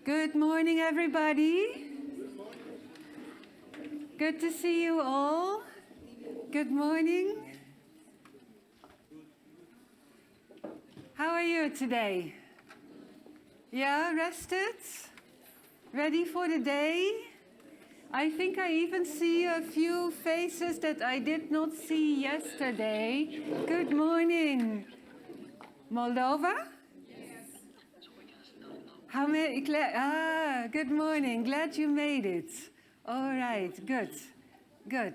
Good morning, everybody. Good to see you all. Good morning. How are you today? Yeah, rested? Ready for the day? I think I even see a few faces that I did not see yesterday. Good morning. Moldova? How many? Good morning. Glad you made it. All right, good. Good.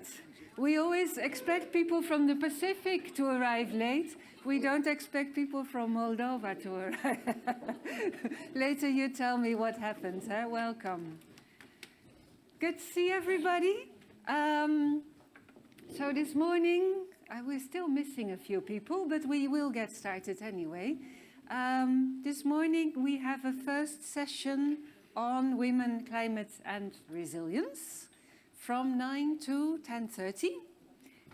We always expect people from the Pacific to arrive late. We don't expect people from Moldova to arrive. Later you tell me what happens. Huh? Welcome. Good to see everybody. So this morning, we're still missing a few people, but we will get started anyway. This morning we have a first session on women, climate and resilience from 9 to 10:30.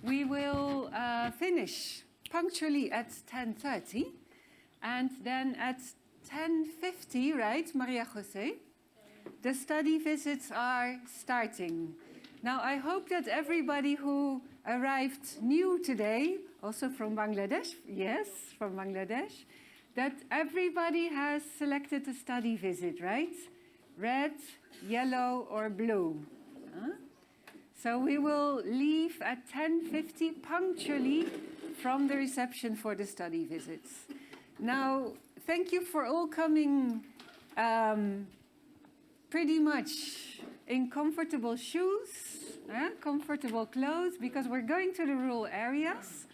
We will finish punctually at 10:30 and then at 10:50, right, Maria Jose? The study visits are starting. Now I hope that everybody who arrived new today, also from Bangladesh, yes, from Bangladesh, that everybody has selected a study visit, right? Red, yellow, or blue. So we will leave at 10:50 punctually from the reception for the study visits. Now, thank you for all coming pretty much in comfortable shoes, comfortable clothes, because we're going to the rural areas.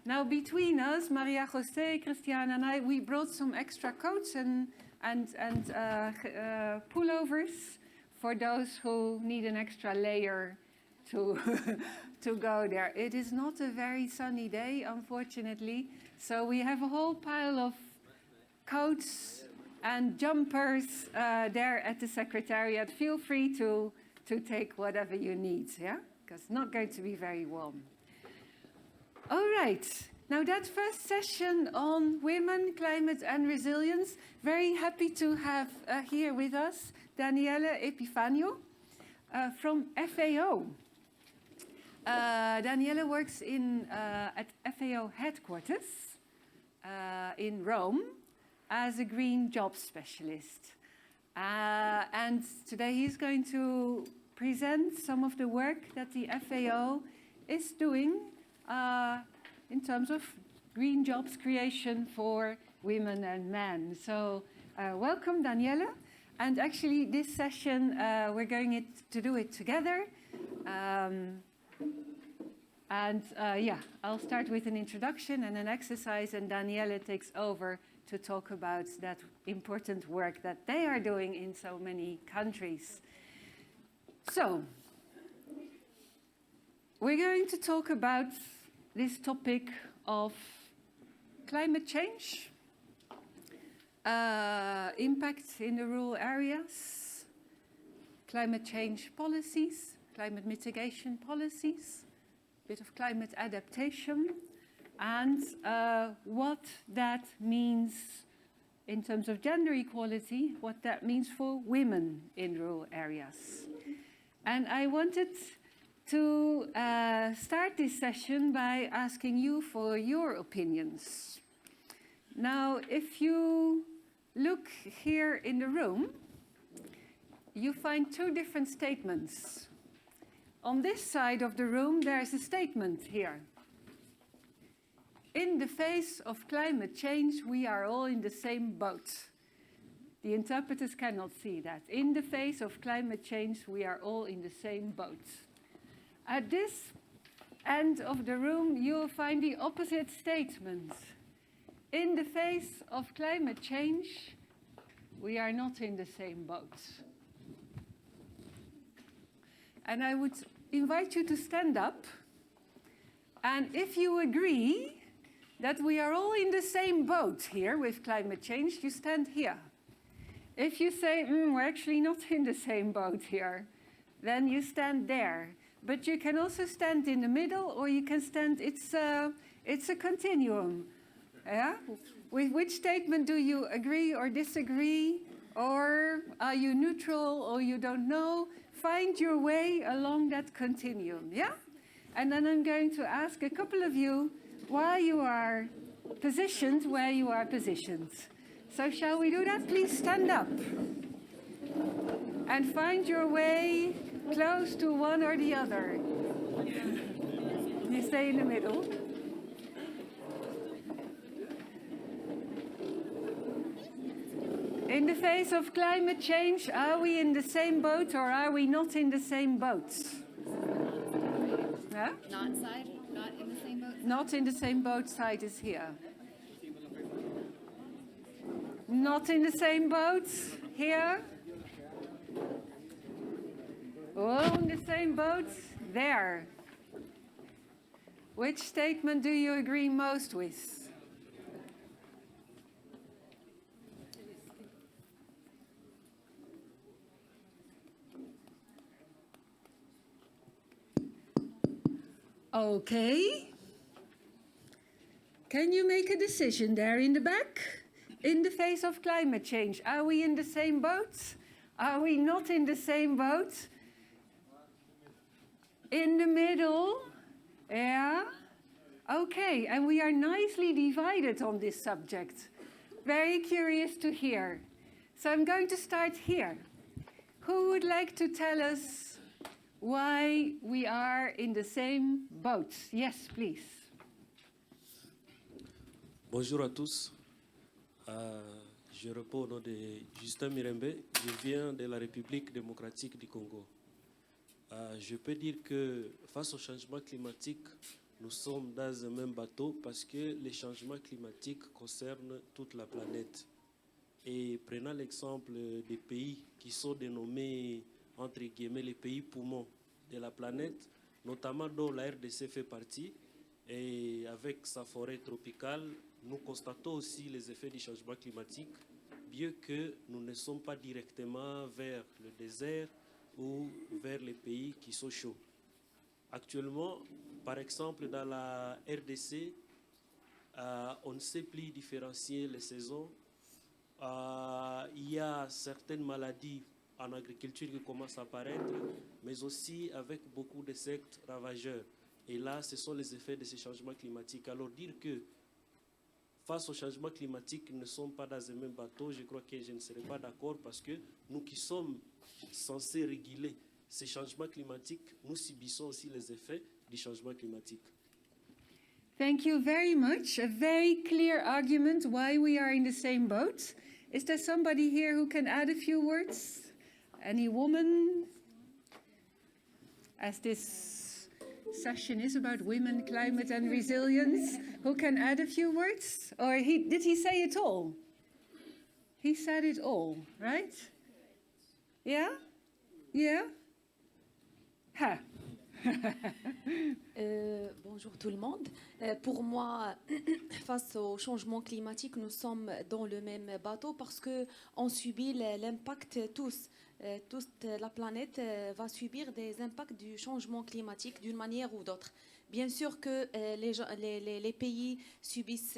Now, between us, Maria Jose, Christiana, and I, we brought some extra coats and pullovers for those who need an extra layer to to go there. It is not a very sunny day, unfortunately, so we have a whole pile of coats and jumpers there at the secretariat. Feel free to take whatever you need, yeah? Because it's not going to be very warm. All right, now that first session on women, climate and resilience, very happy to have here with us Daniele Epifanio from FAO. Daniele works at FAO headquarters in Rome as a green jobs specialist. And today he's going to present some of the work that the FAO is doing in terms of green jobs creation for women and men. So welcome, Daniele. And actually, this session, we're going to do it together. Yeah, I'll start with an introduction and an exercise, and Daniele takes over to talk about that important work that they are doing in so many countries. So, we're going to talk about this topic of climate change, impact in the rural areas, climate change policies, climate mitigation policies, a bit of climate adaptation, and what that means in terms of gender equality, what that means for women in rural areas. And I wanted to start this session by asking you for your opinions. Now, if you look here in the room, you find two different statements. On this side of the room, there's a statement here. In the face of climate change, we are all in the same boat. The interpreters cannot see that. In the face of climate change, we are all in the same boat. At this end of the room, you'll find the opposite statement. In the face of climate change, we are not in the same boat. And I would invite you to stand up. And if you agree that we are all in the same boat here with climate change, you stand here. If you say, we're actually not in the same boat here, then you stand there. But you can also stand in the middle, or you can stand, it's a continuum. Yeah? With which statement do you agree or disagree? Or are you neutral or you don't know? Find your way along that continuum, yeah? And then I'm going to ask a couple of you why you are positioned where you are positioned. So shall we do that? Please stand up. And find your way close to one or the other. You stay in the middle. In the face of climate change, are we in the same boat or are we not in the same boat? Huh? Not side, not in the same boat? Not in the same boat, side is here. Not in the same boat, here. All in the same boat, there. Which statement do you agree most with? Okay. Can you make a decision there in the back? In the face of climate change, are we in the same boat? Are we not in the same boat? In the middle? Yeah? Okay, and we are nicely divided on this subject. Very curious to hear. So I'm going to start here. Who would like to tell us why we are in the same boat? Yes, please. Bonjour à tous. Je réponds au nom de Justin Mirembe. Je viens de la République démocratique du Congo. Je peux dire que face au changement climatique, nous sommes dans un même bateau parce que les changements climatiques concernent toute la planète. Et prenant l'exemple des pays qui sont dénommés, entre guillemets, les pays poumons de la planète, notamment dont la RDC fait partie, et avec sa forêt tropicale, nous constatons aussi les effets du changement climatique, bien que nous ne sommes pas directement vers le désert ou vers les pays qui sont chauds. Actuellement, par exemple, dans la RDC, on ne sait plus différencier les saisons. Il y a certaines maladies en agriculture qui commencent à apparaître, mais aussi avec beaucoup d'insectes ravageurs. Et là, ce sont les effets de ces changements climatiques. Alors dire que face au changement climatique, nous ne sommes pas dans un même bateau, je crois que je ne serai pas d'accord parce que nous qui sommes censés réguler ces changements climatiques, nous subissons aussi les effets du changement climatique. Thank you very much. A very clear argument why we are in the same boat. Is there somebody here who can add a few words? Any woman? As this session is about women, climate and resilience, who can add a few words? Or did he say it all? He said it all, right? Yeah? Yeah? Ha. Bonjour tout le monde. Pour moi, face au changement climatique, nous sommes dans le même bateau parce qu'on subit l'impact tous. Toute la planète va subir des impacts du changement climatique d'une manière ou d'autre. Bien sûr que les pays subissent,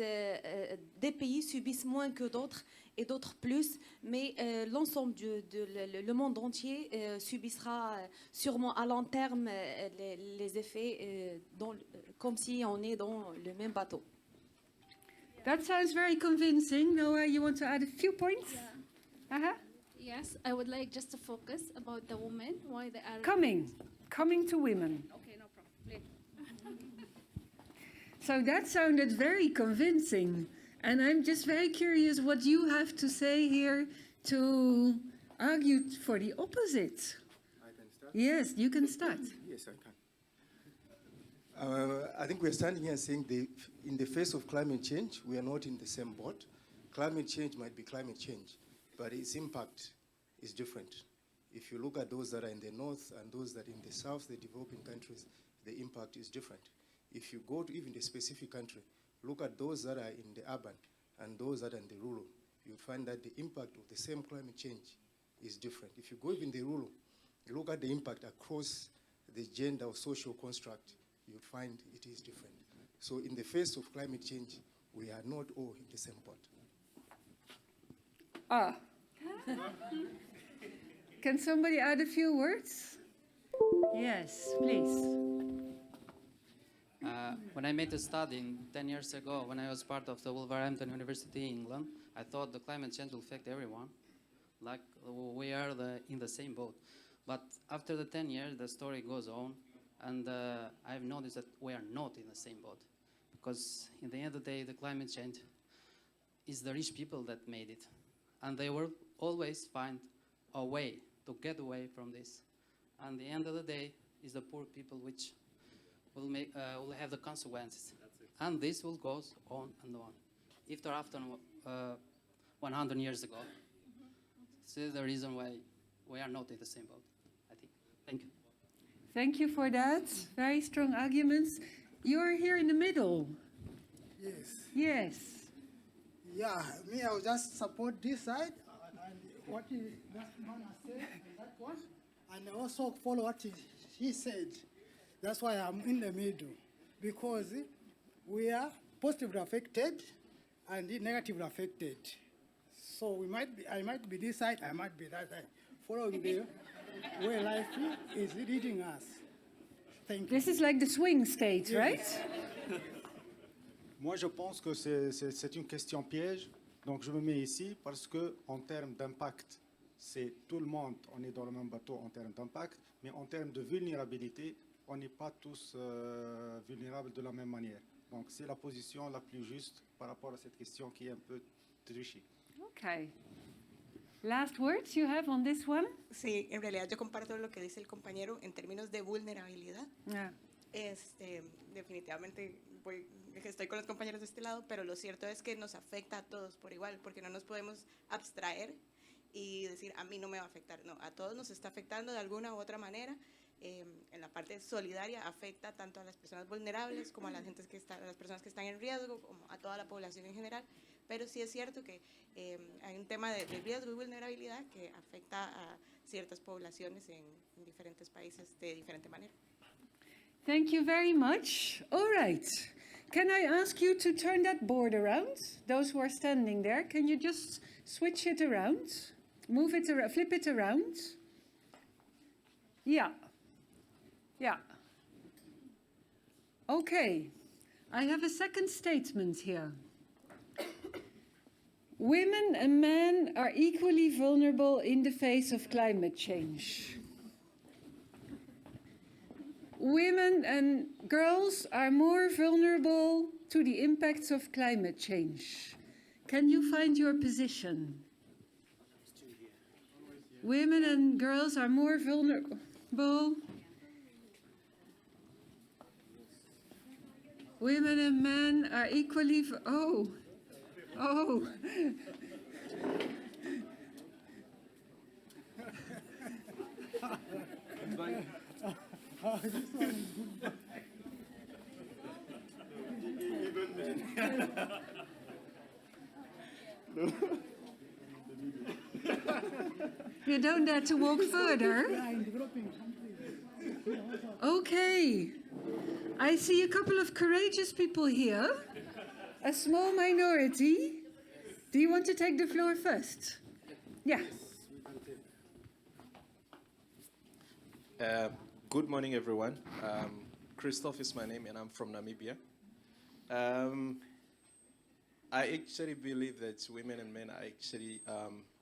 des pays subissent moins que d'autres et d'autres plus, mais l'ensemble le monde entier subissera sûrement à long terme les effets comme si on est dans le même bateau. That sounds very convincing. Noah, you want to add a few points? Yeah. Uh-huh. Yes, I would like just to focus about the women, why they are... Coming to women. Okay, no problem. So that sounded very convincing. And I'm just very curious what you have to say here to argue for the opposite. I can start? Yes, you can start. Yes, I can. I think we're standing here saying in the face of climate change, we are not in the same boat. Climate change might be climate change, but its impact is different. If you look at those that are in the north and those that are in the south, the developing countries, the impact is different. If you go to even the specific country, look at those that are in the urban and those that are in the rural, you'll find that the impact of the same climate change is different. If you go even the rural, you look at the impact across the gender or social construct, you'll find it is different. So in the face of climate change, we are not all in the same boat. Ah, Can somebody add a few words? Yes, please. When I made the study 10 years ago, when I was part of the Wolverhampton University in England, I thought the climate change will affect everyone, like we are in the same boat. But after the 10 years, the story goes on, and I've noticed that we are not in the same boat. Because in the end of the day, the climate change is the rich people that made it. And they will always find a way to get away from this. And the end of the day is the poor people which will have the consequences. And this will go on and on. If there after 100 years ago, this is the reason why we are not in the same boat, I think. Thank you. Thank you for that. Very strong arguments. You're here in the middle. Yes. Yes. Yeah, me, I will just support this side and what that man has said, that one, and also follow what he said. That's why I'm in the middle, because we are positively affected and negatively affected. So I might be this side, I might be that side, following the way life is leading us. Thank you. This is like the swing state, right? Moi, je pense que c'est une question piège. Donc, je me mets ici parce que, en termes d'impact, c'est tout le monde, on est dans le même bateau en termes d'impact, mais en termes de vulnérabilité, on n'est pas tous vulnérables de la même manière. Donc, c'est la position la plus juste par rapport à cette question qui est un peu trichée. Okay. Last words you have on this one? Sí, en realidad yo comparto lo que dice el compañero en términos de vulnerabilidad. Yeah. Definitivamente estoy con los compañeros de este lado, pero lo cierto es que nos afecta a todos por igual, porque no nos podemos abstraer y decir a mí no me va a afectar. No, a todos nos está afectando de alguna u otra manera. En la parte solidaria afecta tanto a las personas vulnerables como a las personas que están en riesgo, como a toda la población en general. Pero sí es cierto que hay un tema de riesgo y vulnerabilidad que afecta a ciertas poblaciones en diferentes países de diferente manera. Thank you very much. All right. Can I ask you to turn that board around? Those who are standing there, can you just switch it around? Move it around, flip it around. Yeah. Yeah. Okay. I have a second statement here. Women and men are equally vulnerable in the face of climate change. Women and girls are more vulnerable to the impacts of climate change. Can you find your position? Women and girls are more vulnerable. Women and men are equally. Oh. You don't dare to walk further? Okay. I see a couple of courageous people here. A small minority. Do you want to take the floor first? Yeah. Good morning, everyone. Christoph is my name, and I'm from Namibia. I actually believe that women and men are actually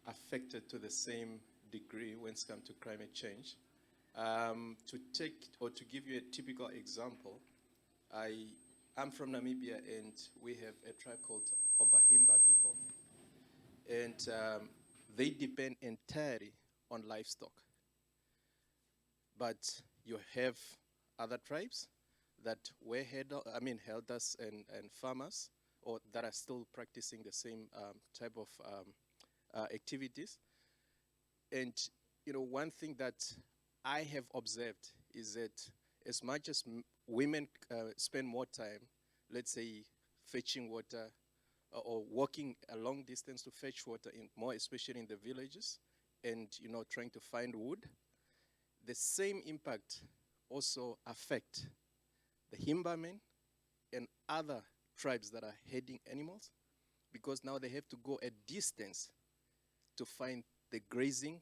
affected to the same degree when it comes to climate change. To give you a typical example, I'm from Namibia, and we have a tribe called Ovahimba people. And they depend entirely on livestock. But you have other tribes that were herders and farmers, or that are still practicing the same type of activities. And one thing that I have observed is that as much as women spend more time, let's say, fetching water or walking a long distance to fetch water, more especially in the villages, and trying to find wood, the same impact also affect the Himba men and other tribes that are herding animals, because now they have to go a distance to find the grazing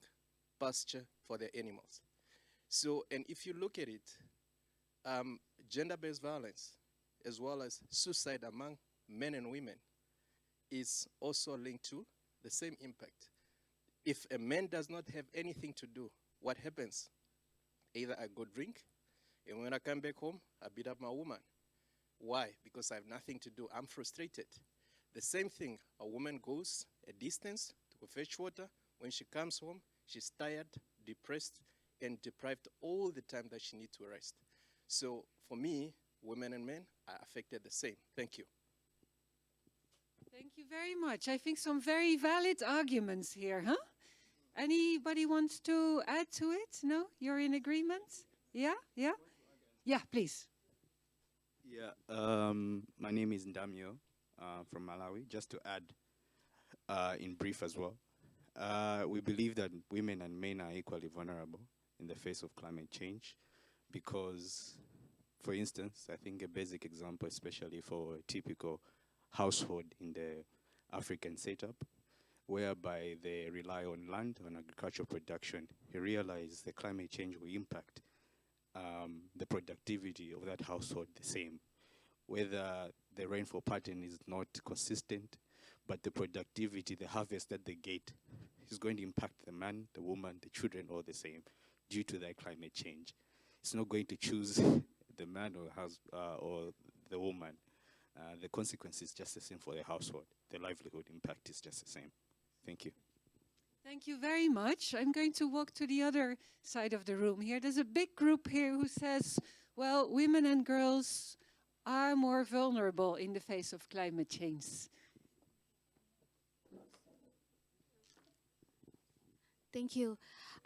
pasture for their animals. So, and if you look at it, gender-based violence, as well as suicide among men and women, is also linked to the same impact. If a man does not have anything to do, what happens? Either I go drink, and when I come back home, I beat up my woman. Why? Because I have nothing to do. I'm frustrated. The same thing, a woman goes a distance to go fetch water. When she comes home, she's tired, depressed, and deprived all the time that she needs to rest. So for me, women and men are affected the same. Thank you. Thank you very much. I think some very valid arguments here, huh? Anybody wants to add to it? No? You're in agreement? Yeah? Yeah? Yeah, please. Yeah, my name is Ndamio from Malawi. Just to add in brief as well, we believe that women and men are equally vulnerable in the face of climate change because, for instance, I think a basic example, especially for a typical household in the African setup, whereby they rely on land, on agricultural production, you realize the climate change will impact the productivity of that household the same. Whether the rainfall pattern is not consistent, but the productivity, the harvest that they get is going to impact the man, the woman, the children all the same due to that climate change. It's not going to choose the man or the woman. The consequence is just the same for the household. The livelihood impact is just the same. Thank you. Thank you very much. I'm going to walk to the other side of the room here. There's a big group here who says, well, women and girls are more vulnerable in the face of climate change. Thank you.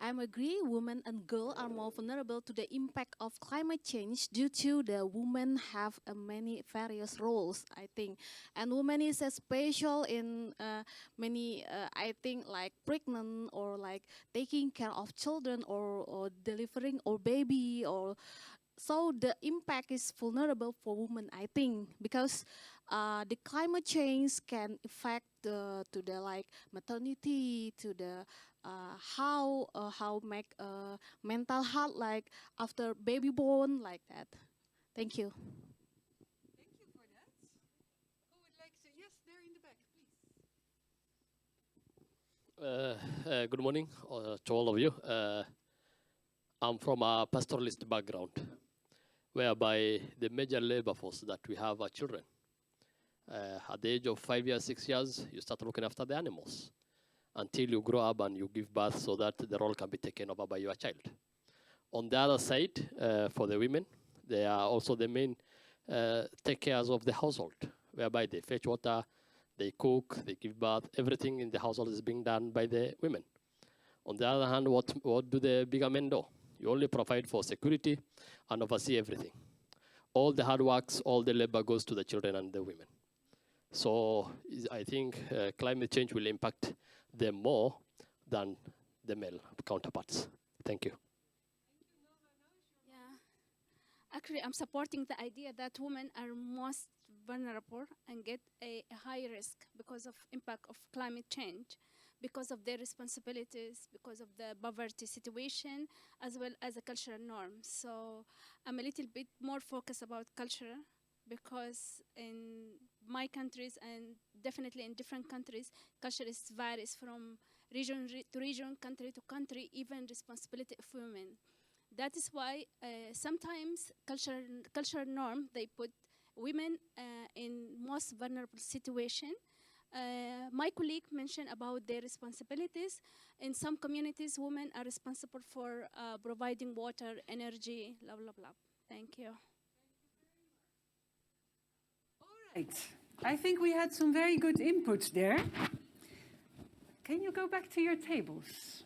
I agree women and girls are more vulnerable to the impact of climate change due to the women have many various roles, I think. And women is special in many, I think, like pregnant or like taking care of children or delivering or baby or so the impact is vulnerable for women, I think, because the climate change can affect to the like maternity, to the how make mental health like after baby born like that. Thank you. Thank you for that. Who would like to? Yes, there in the back, please. Good morning to all of you. I'm from a pastoralist background, whereby the major labor force that we have are children. At the age of 5 years, 6 years, you start looking after the animals until you grow up and you give birth so that the role can be taken over by your child. On the other side, for the women, they are also the main take cares of the household, whereby they fetch water, they cook, they give birth, everything in the household is being done by the women. On the other hand, what do the bigger men do? You only provide for security and oversee everything. All the hard works, all the labor goes to the children and the women. So I think climate change will impact them more than the male counterparts. Thank you. Yeah, actually, I'm supporting the idea that women are most vulnerable and get a high risk because of impact of climate change, because of their responsibilities, because of the poverty situation, as well as the cultural norms. So I'm a little bit more focused about culture, because in my countries and definitely in different countries, culture varies from region to region, country to country, even responsibility of women. That is why sometimes cultural norm, they put women in most vulnerable situation. My colleague mentioned about their responsibilities. In some communities, women are responsible for providing water, energy, blah, blah, blah. Thank you. Right. I think we had some very good inputs there. Can you go back to your tables?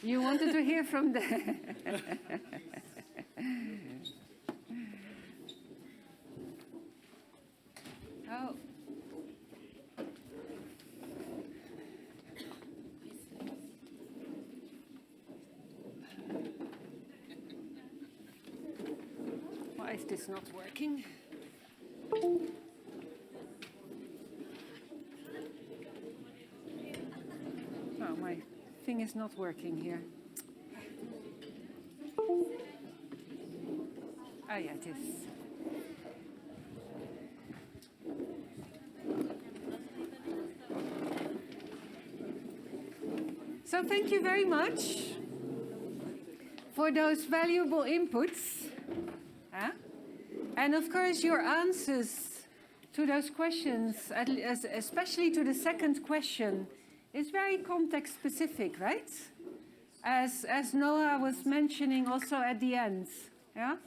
You wanted to hear from the... Oh. Why is this not working? Something is not working here. Oh, yeah, it is. So thank you very much for those valuable inputs. Huh? And of course, your answers to those questions, especially to the second question, is very context specific, right? As Noah was mentioning also at the end. Yeah?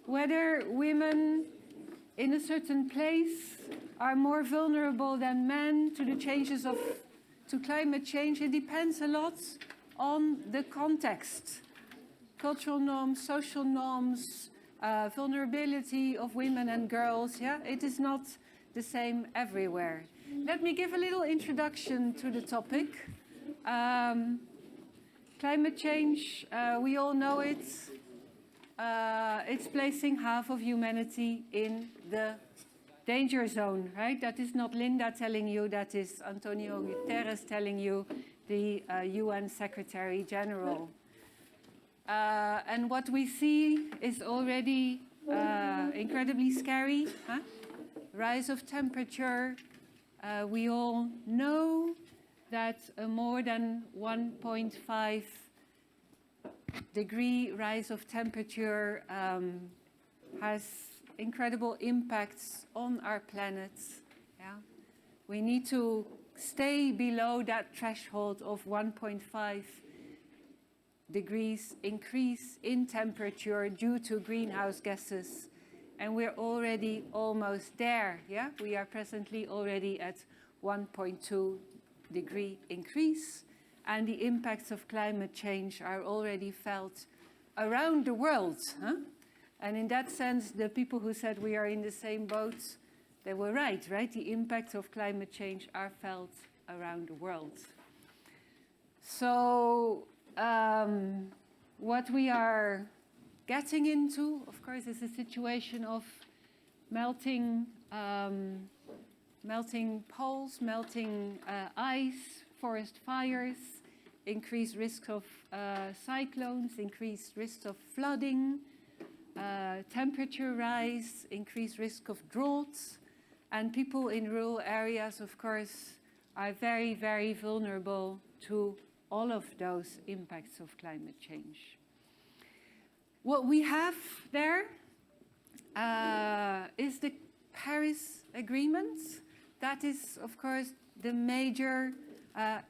Whether women in a certain place are more vulnerable than men to the changes to climate change, it depends a lot on the context. Cultural norms, social norms, vulnerability of women and girls, yeah? It is not the same everywhere. Let me give a little introduction to the topic. Climate change, we all know it. It's placing half of humanity in the danger zone, right? That is not Linda telling you, that is Antonio Guterres telling you, the UN Secretary General. And what we see is already incredibly scary. Huh? Rise of temperature. We all know that a more than 1.5 degree rise of temperature has incredible impacts on our planet. Yeah? We need to stay below that threshold of 1.5 degrees increase in temperature due to greenhouse gases. And we're already almost there. Yeah? We are presently already at 1.2 degree increase. And the impacts of climate change are already felt around the world. Huh? And in that sense, the people who said we are in the same boat, they were right? The impacts of climate change are felt around the world. So what we are getting into, of course, is a situation of melting poles, melting ice, forest fires, increased risk of cyclones, increased risk of flooding, temperature rise, increased risk of droughts, and people in rural areas, of course, are very, very vulnerable to all of those impacts of climate change. What we have there is the Paris Agreement. That is, of course, the major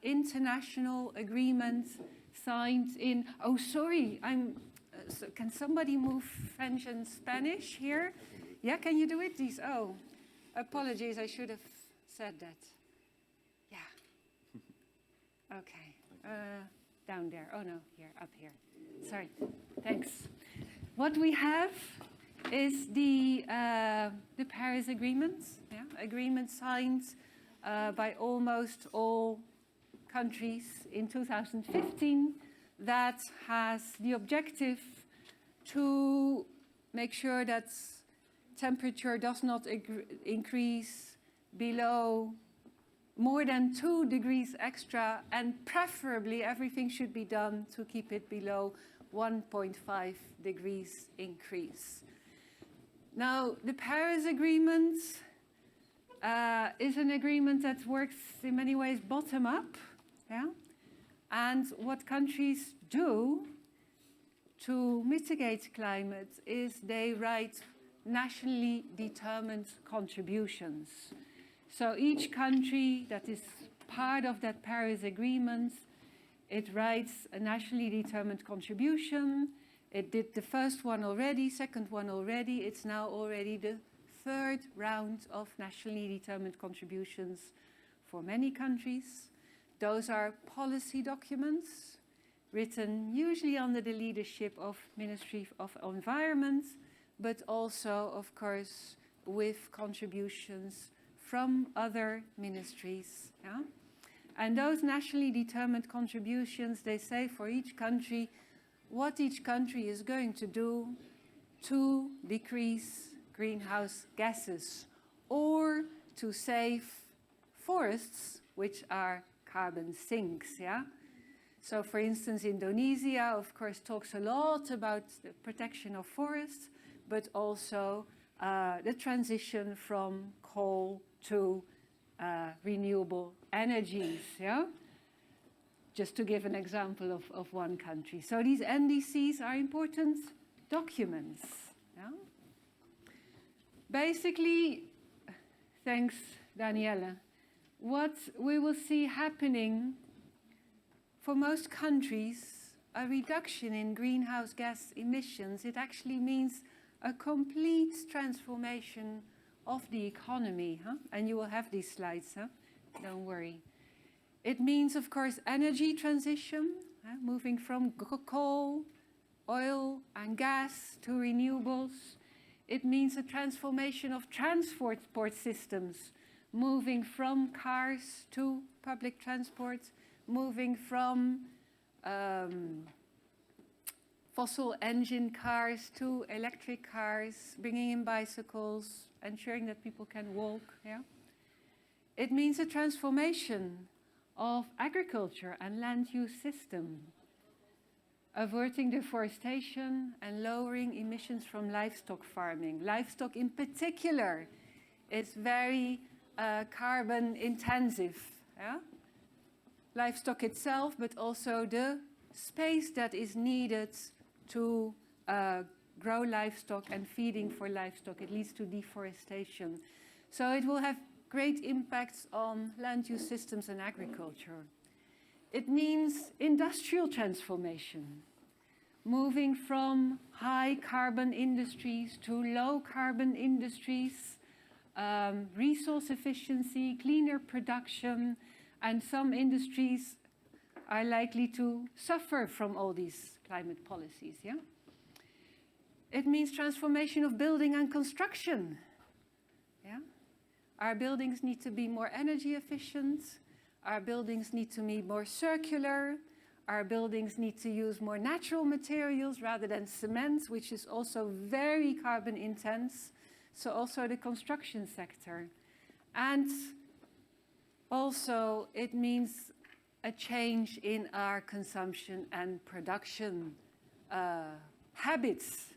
international agreement signed in... Oh, sorry, can somebody move French and Spanish here? Yeah, can you do it? Oh, apologies, I should have said that. Yeah. Okay. Down there. Oh, no, here, up here. Sorry. Thanks. What we have is the Paris Agreement. Yeah? Agreement signed by almost all countries in 2015 that has the objective to make sure that temperature does not increase below more than 2 degrees extra, and preferably everything should be done to keep it below 1.5 degrees increase. Now, the Paris Agreement is an agreement that works in many ways bottom up. Yeah? And what countries do to mitigate climate is they write nationally determined contributions. So each country that is part of that Paris Agreement, it writes a nationally determined contribution. It did the first one already, second one already. It's now already the third round of nationally determined contributions for many countries. Those are policy documents written usually under the leadership of Ministry of Environment, but also, of course, with contributions from other ministries. Yeah? And those nationally determined contributions, they say for each country what each country is going to do to decrease greenhouse gases or to save forests, which are carbon sinks. Yeah? So for instance, Indonesia, of course, talks a lot about the protection of forests, but also the transition from coal to renewable energies, yeah? Just to give an example of one country. So these NDCs are important documents, yeah? Basically, thanks, Daniela, what we will see happening for most countries, a reduction in greenhouse gas emissions, it actually means a complete transformation of the economy, huh? And you will have these slides, huh? Don't worry. It means, of course, energy transition, moving from coal, oil and gas to renewables. It means a transformation of transport systems, moving from cars to public transport, moving from fossil engine cars to electric cars, bringing in bicycles, ensuring that people can walk. Yeah? It means a transformation of agriculture and land use system, averting deforestation and lowering emissions from livestock farming. Livestock in particular is very carbon intensive. Yeah? Livestock itself, but also the space that is needed to grow livestock and feeding for livestock. It leads to deforestation. So it will have great impacts on land use systems and agriculture. It means industrial transformation, moving from high carbon industries to low carbon industries, resource efficiency, cleaner production, and some industries are likely to suffer from all these climate policies, yeah? It means transformation of building and construction, yeah? Our buildings need to be more energy efficient. Our buildings need to be more circular. Our buildings need to use more natural materials rather than cement, which is also very carbon intense. So also the construction sector. And also it means a change in our consumption and production habits,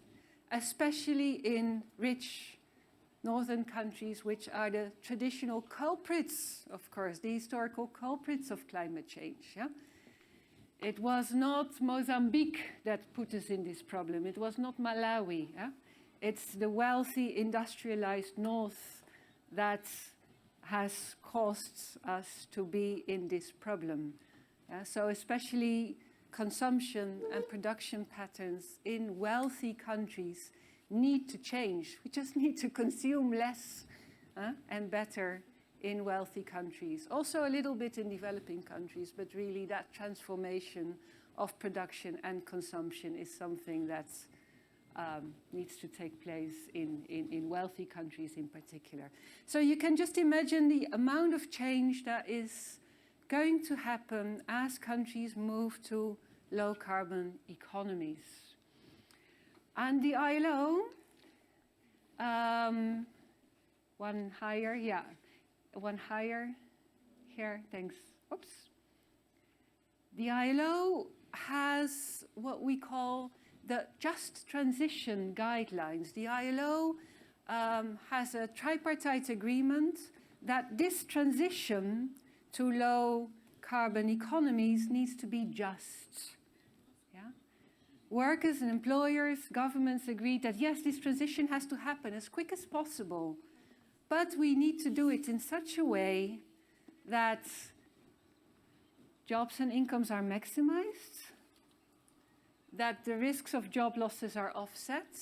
especially in rich northern countries, which are the traditional culprits, of course, the historical culprits of climate change. Yeah? It was not Mozambique that put us in this problem. It was not Malawi. Yeah? It's the wealthy, industrialized north that has caused us to be in this problem. Yeah? So especially consumption and production patterns in wealthy countries need to change. We just need to consume less and better in wealthy countries. Also a little bit in developing countries, but really that transformation of production and consumption is something that needs to take place in wealthy countries in particular. So you can just imagine the amount of change that is going to happen as countries move to low carbon economies. And the ILO, one higher, yeah, one higher, here, thanks, oops. The ILO has what we call the Just Transition Guidelines. The ILO has a tripartite agreement that this transition to low carbon economies needs to be just. Workers and employers, governments agreed that yes, this transition has to happen as quick as possible, but we need to do it in such a way that jobs and incomes are maximized, that the risks of job losses are offset,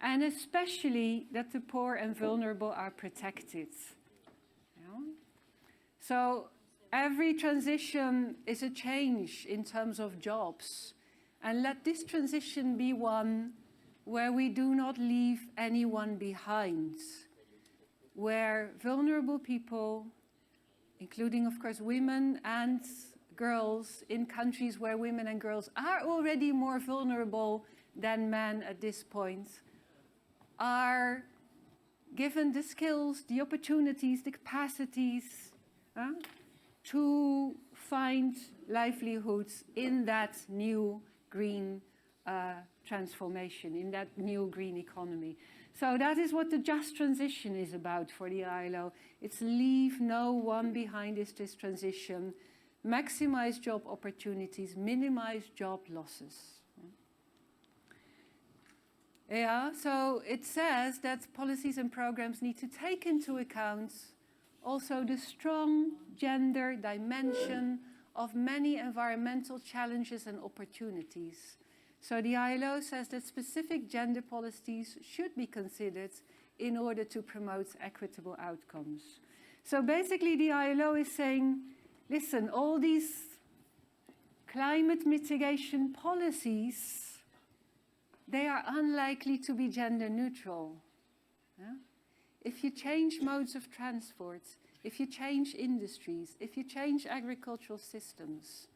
and especially that the poor and vulnerable are protected. Yeah? So every transition is a change in terms of jobs. And let this transition be one where we do not leave anyone behind, where vulnerable people, including, of course, women and girls in countries where women and girls are already more vulnerable than men at this point, are given the skills, the opportunities, the capacities to find livelihoods in that new green transformation, in that new green economy. So that is what the just transition is about for the ILO. It's leave no one behind in this transition, maximize job opportunities, minimize job losses. Yeah, so it says that policies and programs need to take into account also the strong gender dimension of many environmental challenges and opportunities. So the ILO says that specific gender policies should be considered in order to promote equitable outcomes. So basically the ILO is saying, listen, all these climate mitigation policies, they are unlikely to be gender neutral. Yeah? If you change modes of transport, if you change industries, if you change agricultural systems,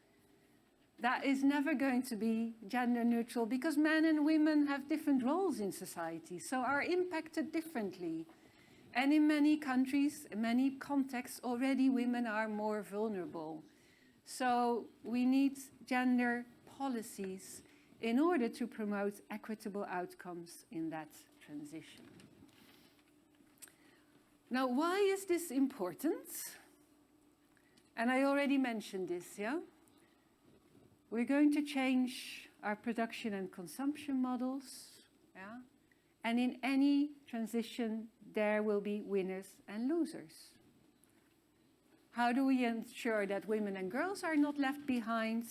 that is never going to be gender neutral because men and women have different roles in society, so are impacted differently. And in many countries, in many contexts, already women are more vulnerable. So we need gender policies in order to promote equitable outcomes in that transition. Now, why is this important? And I already mentioned this, yeah? We're going to change our production and consumption models, yeah? And in any transition, there will be winners and losers. How do we ensure that women and girls are not left behind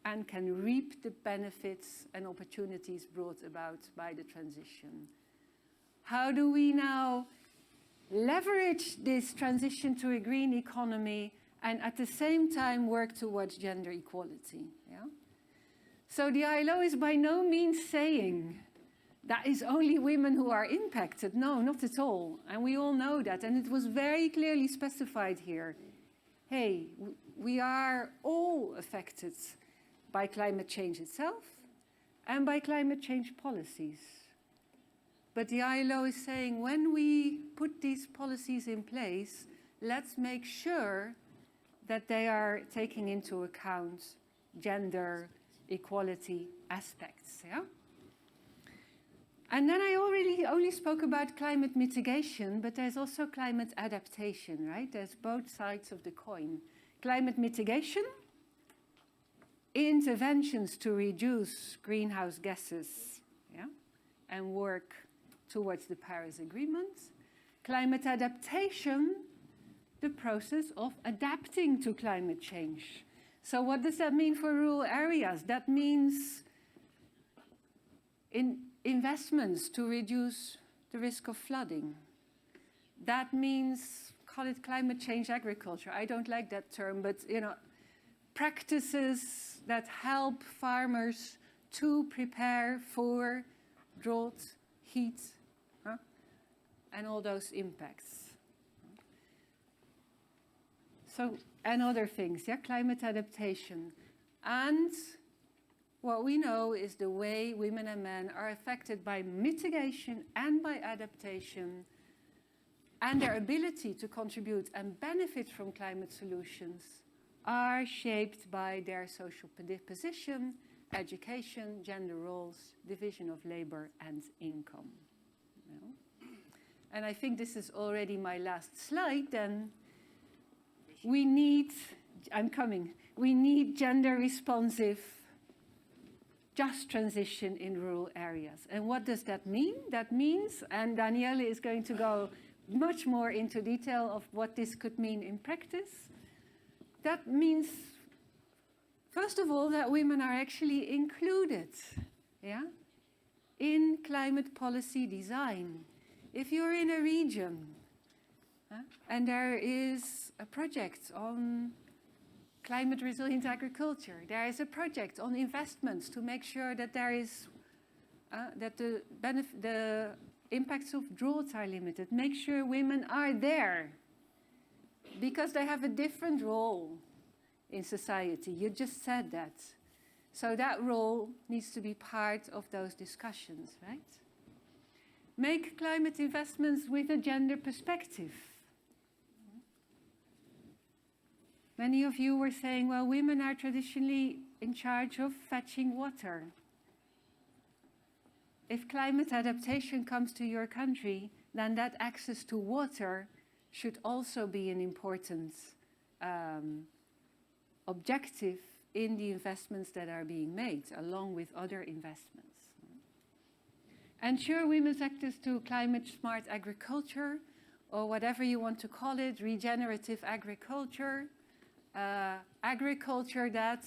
and can reap the benefits and opportunities brought about by the transition? How do we now leverage this transition to a green economy and at the same time work towards gender equality? Yeah? So the ILO is by no means saying that it's only women who are impacted. No, not at all. And we all know that. And it was very clearly specified here. Hey, we are all affected by climate change itself and by climate change policies. But the ILO is saying when we put these policies in place, let's make sure that they are taking into account gender equality aspects. Yeah? And then I already only spoke about climate mitigation, but there's also climate adaptation, right? There's both sides of the coin. Climate mitigation, interventions to reduce greenhouse gases, yeah, and work towards the Paris Agreement. Climate adaptation, the process of adapting to climate change. So what does that mean for rural areas? That means investments to reduce the risk of flooding. That means, call it climate change agriculture. I don't like that term, but you know, practices that help farmers to prepare for drought, heat, and all those impacts. So, and other things, yeah, climate adaptation. And what we know is the way women and men are affected by mitigation and by adaptation, and their ability to contribute and benefit from climate solutions are shaped by their social position, education, gender roles, division of labor, and income. You know? And I think this is already my last slide, then. We need, I'm coming, we need gender responsive, just transition in rural areas. And what does that mean? That means, and Danielle is going to go much more into detail of what this could mean in practice. That means, first of all, that women are actually included, yeah, in climate policy design. If you're in a region, and there is a project on climate resilient agriculture, there is a project on investments to make sure that there is that the impacts of droughts are limited. Make sure women are there because they have a different role in society. You just said that. So that role needs to be part of those discussions, right? Make climate investments with a gender perspective. Many of you were saying, well, women are traditionally in charge of fetching water. If climate adaptation comes to your country, then that access to water should also be an important objective in the investments that are being made, along with other investments. Ensure women's access to climate-smart agriculture, or whatever you want to call it, regenerative agriculture, agriculture that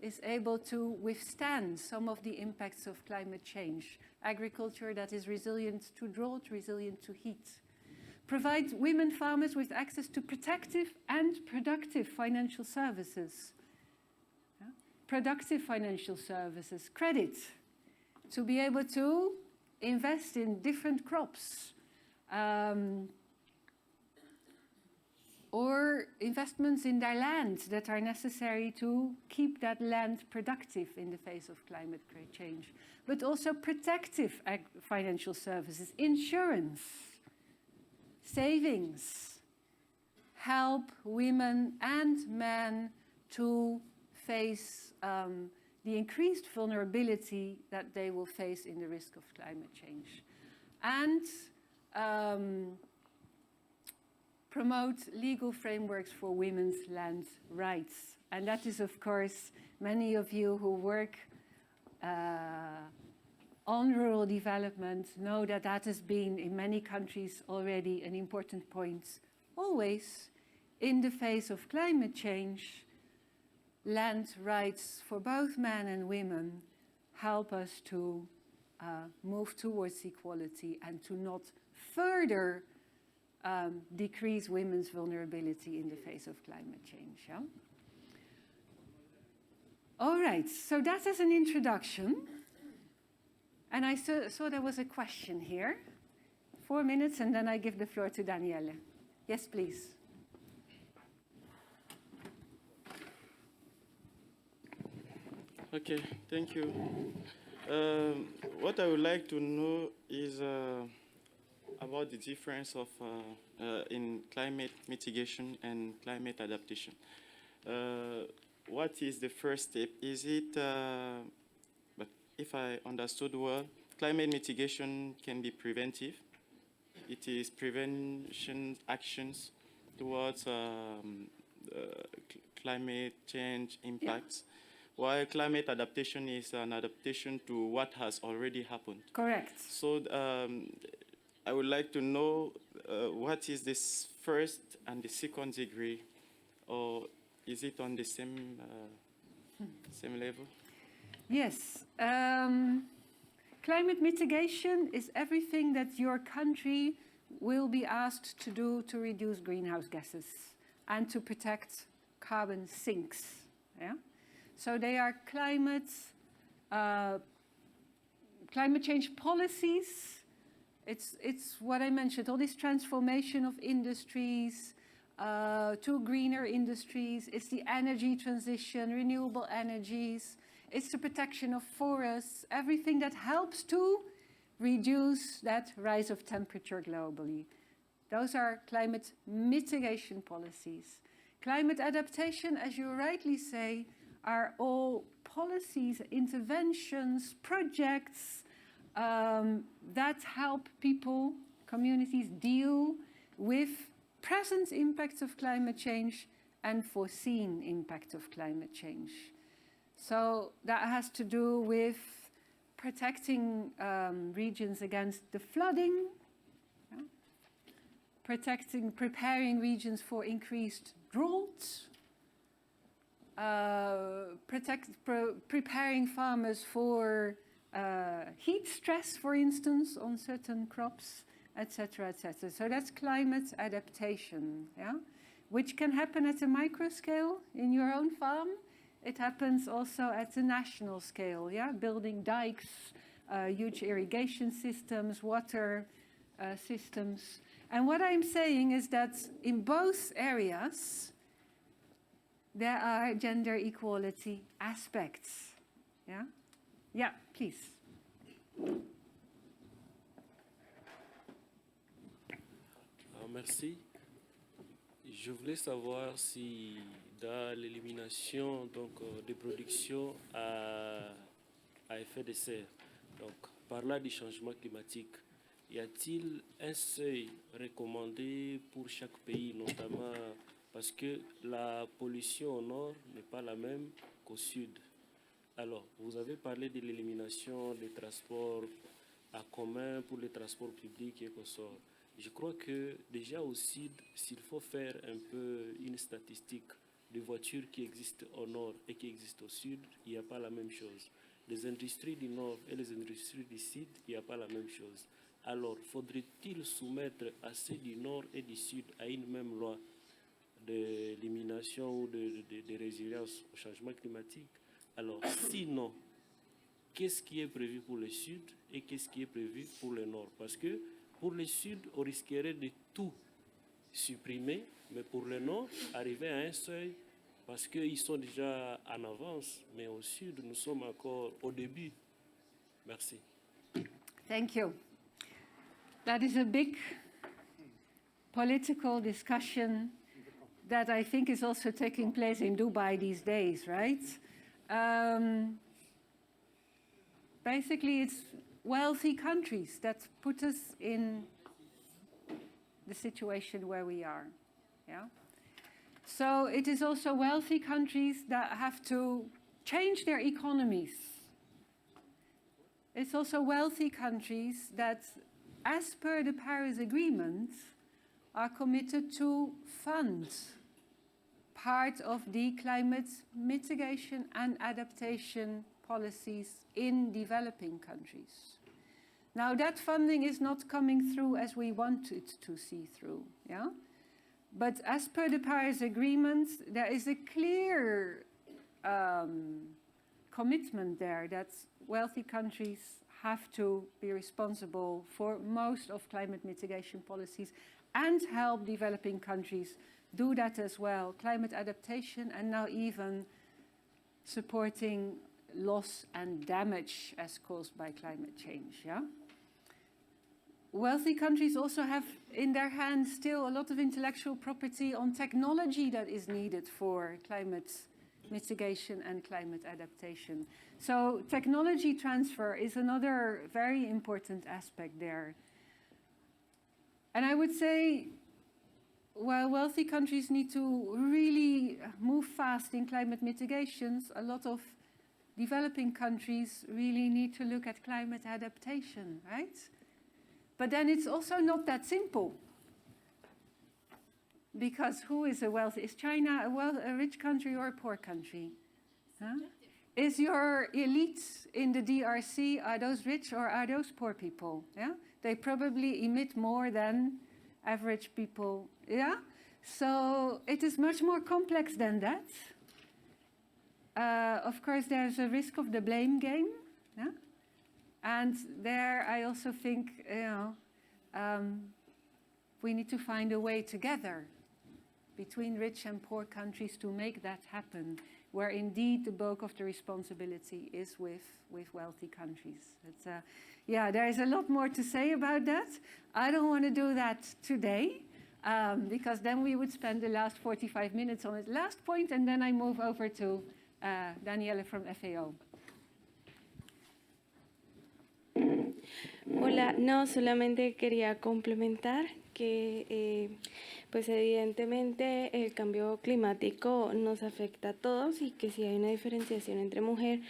is able to withstand some of the impacts of climate change, agriculture that is resilient to drought, resilient to heat. Provide women farmers with access to protective and productive financial services. Productive financial services, credit, to be able to invest in different crops, or investments in their land that are necessary to keep that land productive in the face of climate change. But also protective financial services, insurance, savings, help women and men to face the increased vulnerability that they will face in the risk of climate change. And promote legal frameworks for women's land rights. And that is, of course, many of you who work on rural development know that that has been, in many countries already, an important point. Always, in the face of climate change, land rights for both men and women help us to move towards equality and to not further decrease women's vulnerability in the face of climate change. Yeah? All right, so that is an introduction. And I saw there was a question here. 4 minutes, and then I give the floor to Danielle. Yes, please. Okay, thank you. What I would like to know is about the difference of in climate mitigation and climate adaptation. What is the first step? Is it, but if I understood well, climate mitigation can be preventive. It is prevention actions towards climate change impacts, while climate adaptation is an adaptation to what has already happened. Correct. So I would like to know what is this first and the second degree, or is it on the same level? Yes. Climate mitigation is everything that your country will be asked to do to reduce greenhouse gases and to protect carbon sinks. Yeah? So they are climate change policies. It's what I mentioned, all this transformation of industries to greener industries. It's the energy transition, renewable energies. It's the protection of forests, everything that helps to reduce that rise of temperature globally. Those are climate mitigation policies. Climate adaptation, as you rightly say, are all policies, interventions, projects that help people, communities deal with present impacts of climate change and foreseen impact of climate change. So that has to do with protecting regions against the flooding, preparing regions for increased drought, preparing farmers for heat stress, for instance, on certain crops, etc., etc. So that's climate adaptation, yeah? Which can happen at a micro scale in your own farm. It happens also at a national scale, yeah? Building dikes, huge irrigation systems, water systems. And what I'm saying is that in both areas, there are gender equality aspects. Yeah? Yeah, please. Merci. Je voulais savoir si dans l'élimination des productions à effet de serre. Donc, par là du changement climatique, y a-t-il un seuil recommandé pour chaque pays, notamment parce que la pollution au nord n'est pas la même qu'au sud? Alors, vous avez parlé de l'élimination des transports en commun pour les transports publics et consorts. Je crois que déjà au sud, s'il faut faire un peu une statistique de voitures qui existent au nord et qui existent au sud, il n'y a pas la même chose. Les industries du nord et les industries du sud, il n'y a pas la même chose. Alors, faudrait-il soumettre à ceux du nord et du sud à une même loi d'élimination ou de résilience au changement climatique? Alors, sinon, qu'est-ce qui est prévu pour le sud et qu'est-ce qui est prévu pour le nord? Parce que pour le sud, on risquerait de tout supprimer, mais pour le nord, arriver à un seuil, parce qu'ils sont déjà en avance, mais au sud, nous sommes encore au début. Merci. Thank you. That is a big political discussion that I think is also taking place in Dubai these days, right? Basically, it's wealthy countries that put us in the situation where we are, yeah? So it is also wealthy countries that have to change their economies. It's also wealthy countries that, as per the Paris Agreement, are committed to fund part of the climate mitigation and adaptation policies in developing countries. Now, that funding is not coming through as we want it to see through, yeah? But as per the Paris Agreement, there is a clear commitment there that wealthy countries have to be responsible for most of climate mitigation policies and help developing countries do that as well. Climate adaptation and now even supporting loss and damage as caused by climate change, yeah? Wealthy countries also have in their hands still a lot of intellectual property on technology that is needed for climate mitigation and climate adaptation. So technology transfer is another very important aspect there. And I would say, while wealthy countries need to really move fast in climate mitigations, a lot of developing countries really need to look at climate adaptation, right? But then it's also not that simple. Because who is a wealthy? Is China a rich country or a poor country? Huh? Is your elite in the DRC, are those rich or are those poor people? Yeah? They probably emit more than average people. Yeah? So it is much more complex than that. Of course, there's a risk of the blame game. Yeah? And there I also think, we need to find a way together between rich and poor countries to make that happen, where indeed the bulk of the responsibility is with wealthy countries. Yeah, there is a lot more to say about that. I don't want to do that today, because then we would spend the last 45 minutes on it. Last point, and then I move over to Daniela from FAO. Hola, no, solamente quería complementar que pues evidentemente el cambio climático nos afecta a todos y que sí hay una diferenciación entre mujer,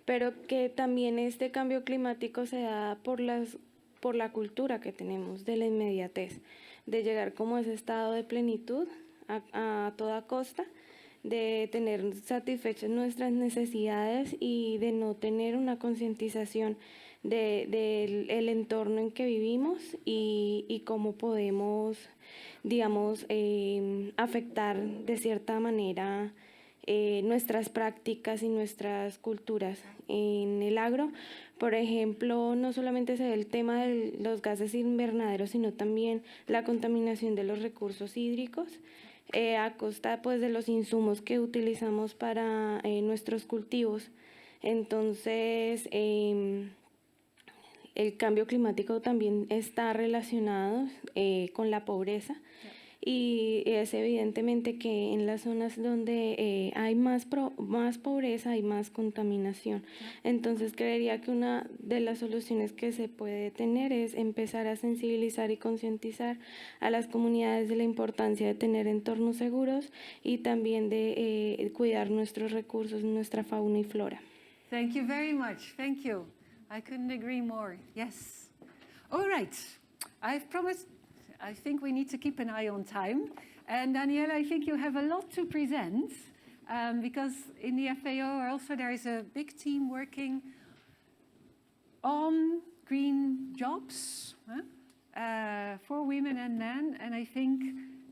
pero que también este cambio climático se da por la cultura que tenemos de la inmediatez, de llegar como a ese estado de plenitud a toda costa, de tener satisfechas nuestras necesidades y de no tener una concientización del entorno en que vivimos y cómo podemos, digamos, afectar de cierta manera nuestras prácticas y nuestras culturas en el agro. Por ejemplo, no solamente se ve el tema de los gases invernaderos, sino también la contaminación de los recursos hídricos a costa pues, de los insumos que utilizamos para nuestros cultivos. Entonces, el cambio climático también está relacionado con la pobreza y es evidentemente que en las zonas donde hay más pobreza hay más contaminación. Entonces creería que una de las soluciones que se puede tener es empezar a sensibilizar y concientizar a las comunidades de la importancia de tener entornos seguros y también de cuidar nuestros recursos, nuestra fauna y flora. Thank you very much. Thank you. I couldn't agree more. Yes. All right. I've promised, I think we need to keep an eye on time. And Daniela, I think you have a lot to present because in the FAO also there is a big team working on green jobs for women and men. And I think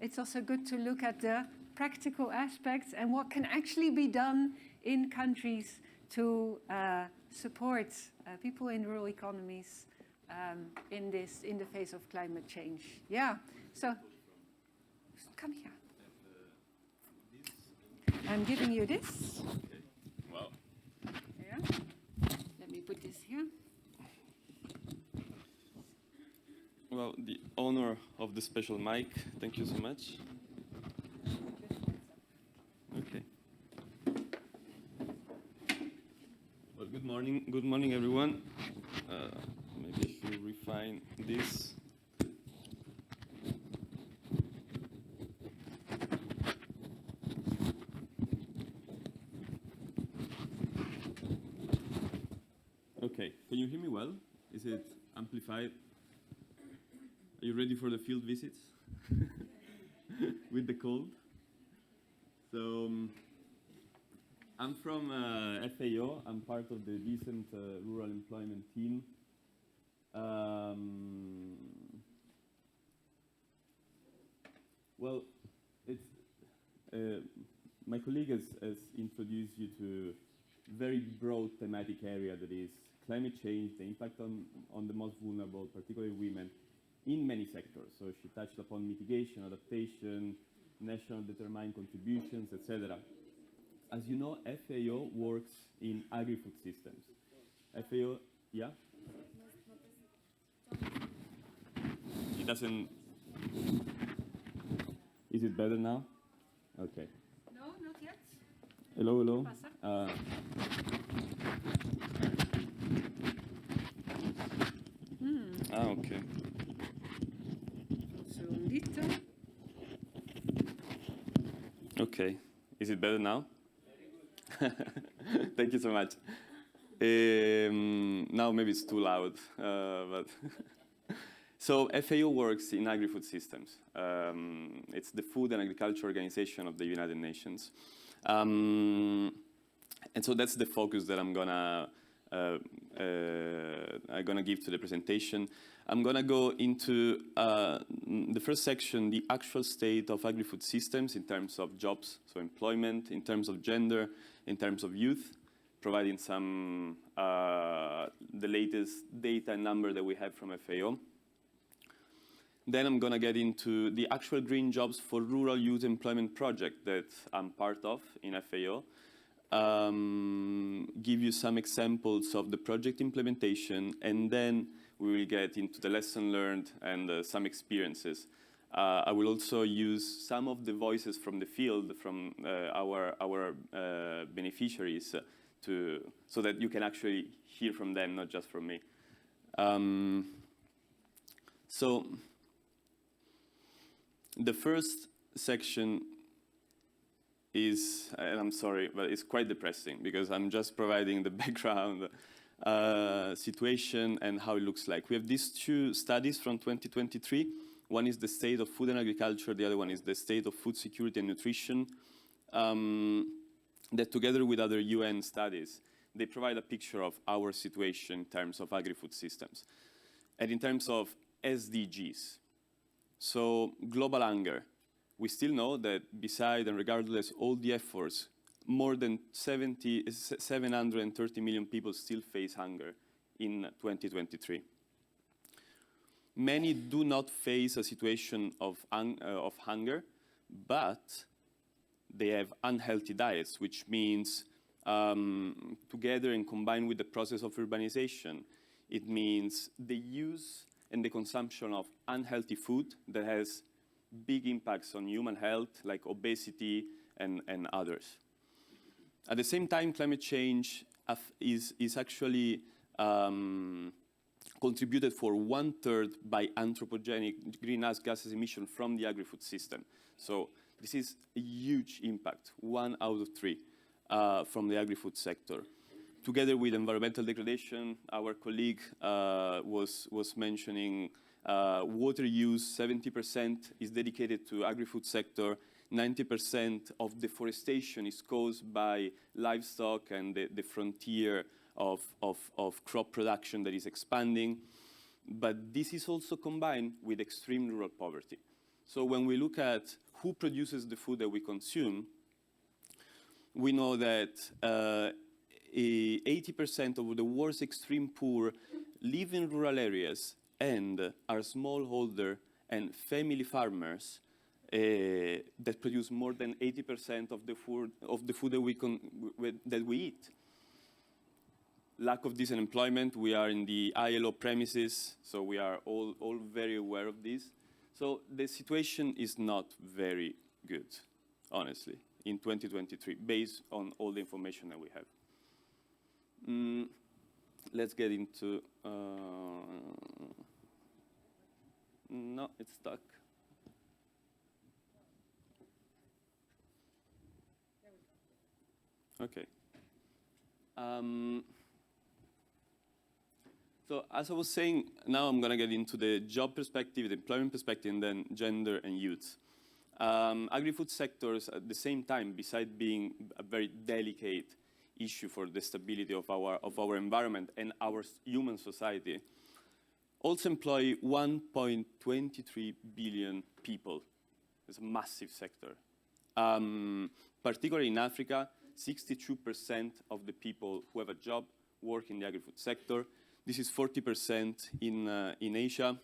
it's also good to look at the practical aspects and what can actually be done in countries to support people in rural economies in the face of climate change. Yeah, so come here. I'm giving you this. Wow. Yeah. Let me put this here. Well, the owner of the special mic, thank you so much. Okay. Well, good morning, everyone. Maybe I should refine this. Okay, can you hear me well? Is it amplified? Are you ready for the field visits with the cold? So, I'm from FAO. I'm part of the Decent Rural Employment team. Well, it's my colleague has introduced you to a very broad thematic area that is climate change, the impact on the most vulnerable, particularly women, in many sectors. So she touched upon mitigation, adaptation, national determined contributions, etc. As you know, FAO works in agri-food systems. FAO, yeah? It doesn't... Is it better now? Okay. No, not yet. Hello, hello. Okay. So un dito. Okay. Is it better now? Thank you so much. Now maybe it's too loud, but so FAO works in agri-food systems. It's the Food and Agriculture Organization of the United Nations, and so that's the focus that I'm gonna give to the presentation. I'm gonna go into the first section, the actual state of agri-food systems in terms of jobs, so employment, in terms of gender, in terms of youth, providing some the latest data and number that we have from FAO. Then I'm gonna get into the actual green jobs for rural youth employment project that I'm part of in FAO. Give you some examples of the project implementation, and then we will get into the lesson learned and some experiences. I will also use some of the voices from the field, from our beneficiaries, so that you can actually hear from them, not just from me. So the first section is, and I'm sorry, but it's quite depressing because I'm just providing the background situation and how it looks like. We have these two studies from 2023. One is the state of food and agriculture. The other one is the state of food security and nutrition. That together with other UN studies, they provide a picture of our situation in terms of agri-food systems. And in terms of SDGs, so global hunger, we still know that beside and regardless all the efforts, more than 730 million people still face hunger in 2023. Many do not face a situation of hunger, but they have unhealthy diets, which means together and combined with the process of urbanization, it means the use and the consumption of unhealthy food that has big impacts on human health, like obesity and others. At the same time, climate change is actually contributed for 1/3 by anthropogenic greenhouse gases emission from the agri-food system. So this is a huge impact, 1 out of 3 from the agri-food sector. Together with environmental degradation, our colleague was mentioning water use, 70% is dedicated to agri-food sector, 90% of deforestation is caused by livestock and the frontier of crop production that is expanding. But this is also combined with extreme rural poverty. So when we look at who produces the food that we consume, we know that 80% of the world's extreme poor live in rural areas and are smallholder and family farmers that produce more than 80% of the food that we eat. Lack of decent employment, we are in the ILO premises, so we are all very aware of this. So the situation is not very good, honestly, in 2023, based on all the information that we have. Let's get into... no, it's stuck. Okay. So as I was saying, now I'm going to get into the job perspective, the employment perspective, and then gender and youth. Agri-food sectors, at the same time, besides being a very delicate issue for the stability of our environment and our human society, also employ 1.23 billion people. It's a massive sector. Particularly in Africa, 62% of the people who have a job work in the agri-food sector. This is 40% in Asia.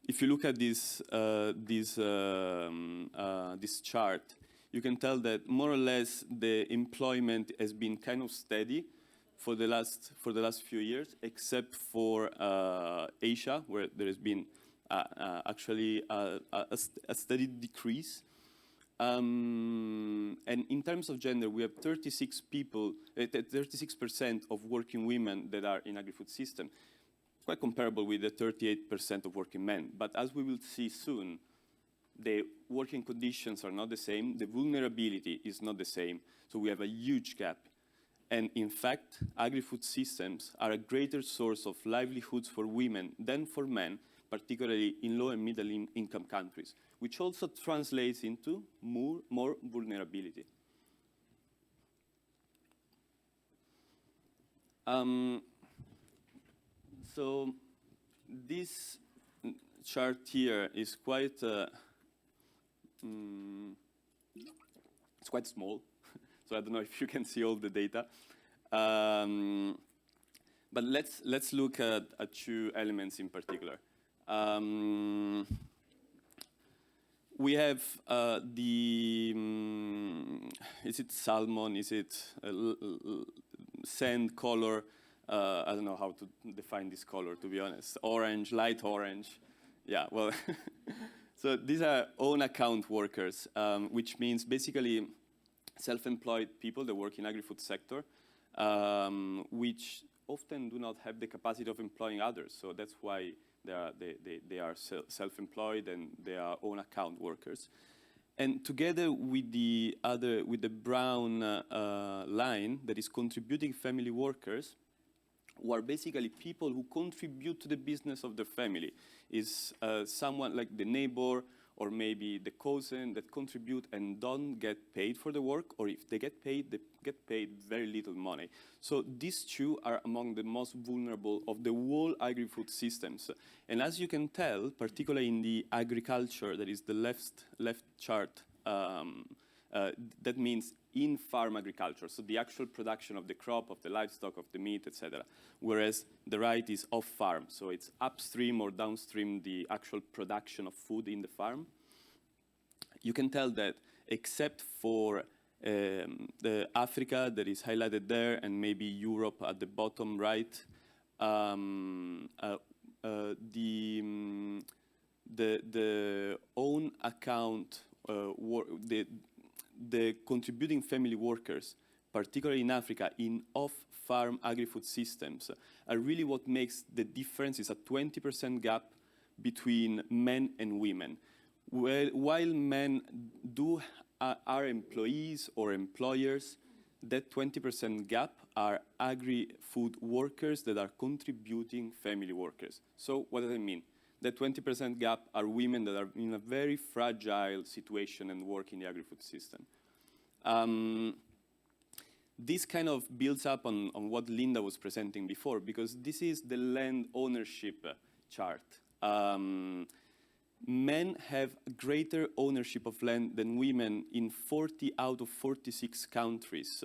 If you look at this chart, you can tell that more or less the employment has been kind of steady for the last few years, except for Asia, where there has been actually a steady decrease. And in terms of gender, we have 36% of working women that are in agri-food system, quite comparable with the 38% of working men. But as we will see soon, the working conditions are not the same, the vulnerability is not the same, so we have a huge gap. And in fact, agri-food systems are a greater source of livelihoods for women than for men, particularly in low and middle income countries, which also translates into more vulnerability. So this chart here is quite it's quite small, so I don't know if you can see all the data. But let's look at 2 elements in particular. We have is it salmon, is it sand color? I don't know how to define this color, to be honest. Orange, light orange. Yeah, well, so these are own account workers, which means basically self-employed people that work in agri-food sector, which often do not have the capacity of employing others. So that's why they are self-employed and they are own account workers. And together with the brown line that is contributing family workers, who are basically people who contribute to the business of their family, is someone like the neighbor or maybe the cousin that contribute and don't get paid for the work, or if they get paid very little money. So these 2 are among the most vulnerable of the whole agri-food systems. And as you can tell, particularly in the agriculture, that is the left chart, that means in-farm agriculture, so the actual production of the crop, of the livestock, of the meat, etc. Whereas the right is off-farm, so it's upstream or downstream the actual production of food in the farm. You can tell that except for the Africa that is highlighted there, and maybe Europe at the the own account, the contributing family workers, particularly in Africa, in off-farm agri-food systems, are really what makes the difference. Is a 20% gap between men and women. While men are employees or employers, that 20% gap are agri-food workers that are contributing family workers. So what does it mean? That 20% gap are women that are in a very fragile situation and work in the agri-food system. This kind of builds up on what Linda was presenting before, because this is the land ownership chart. Men have greater ownership of land than women in 40 out of 46 countries.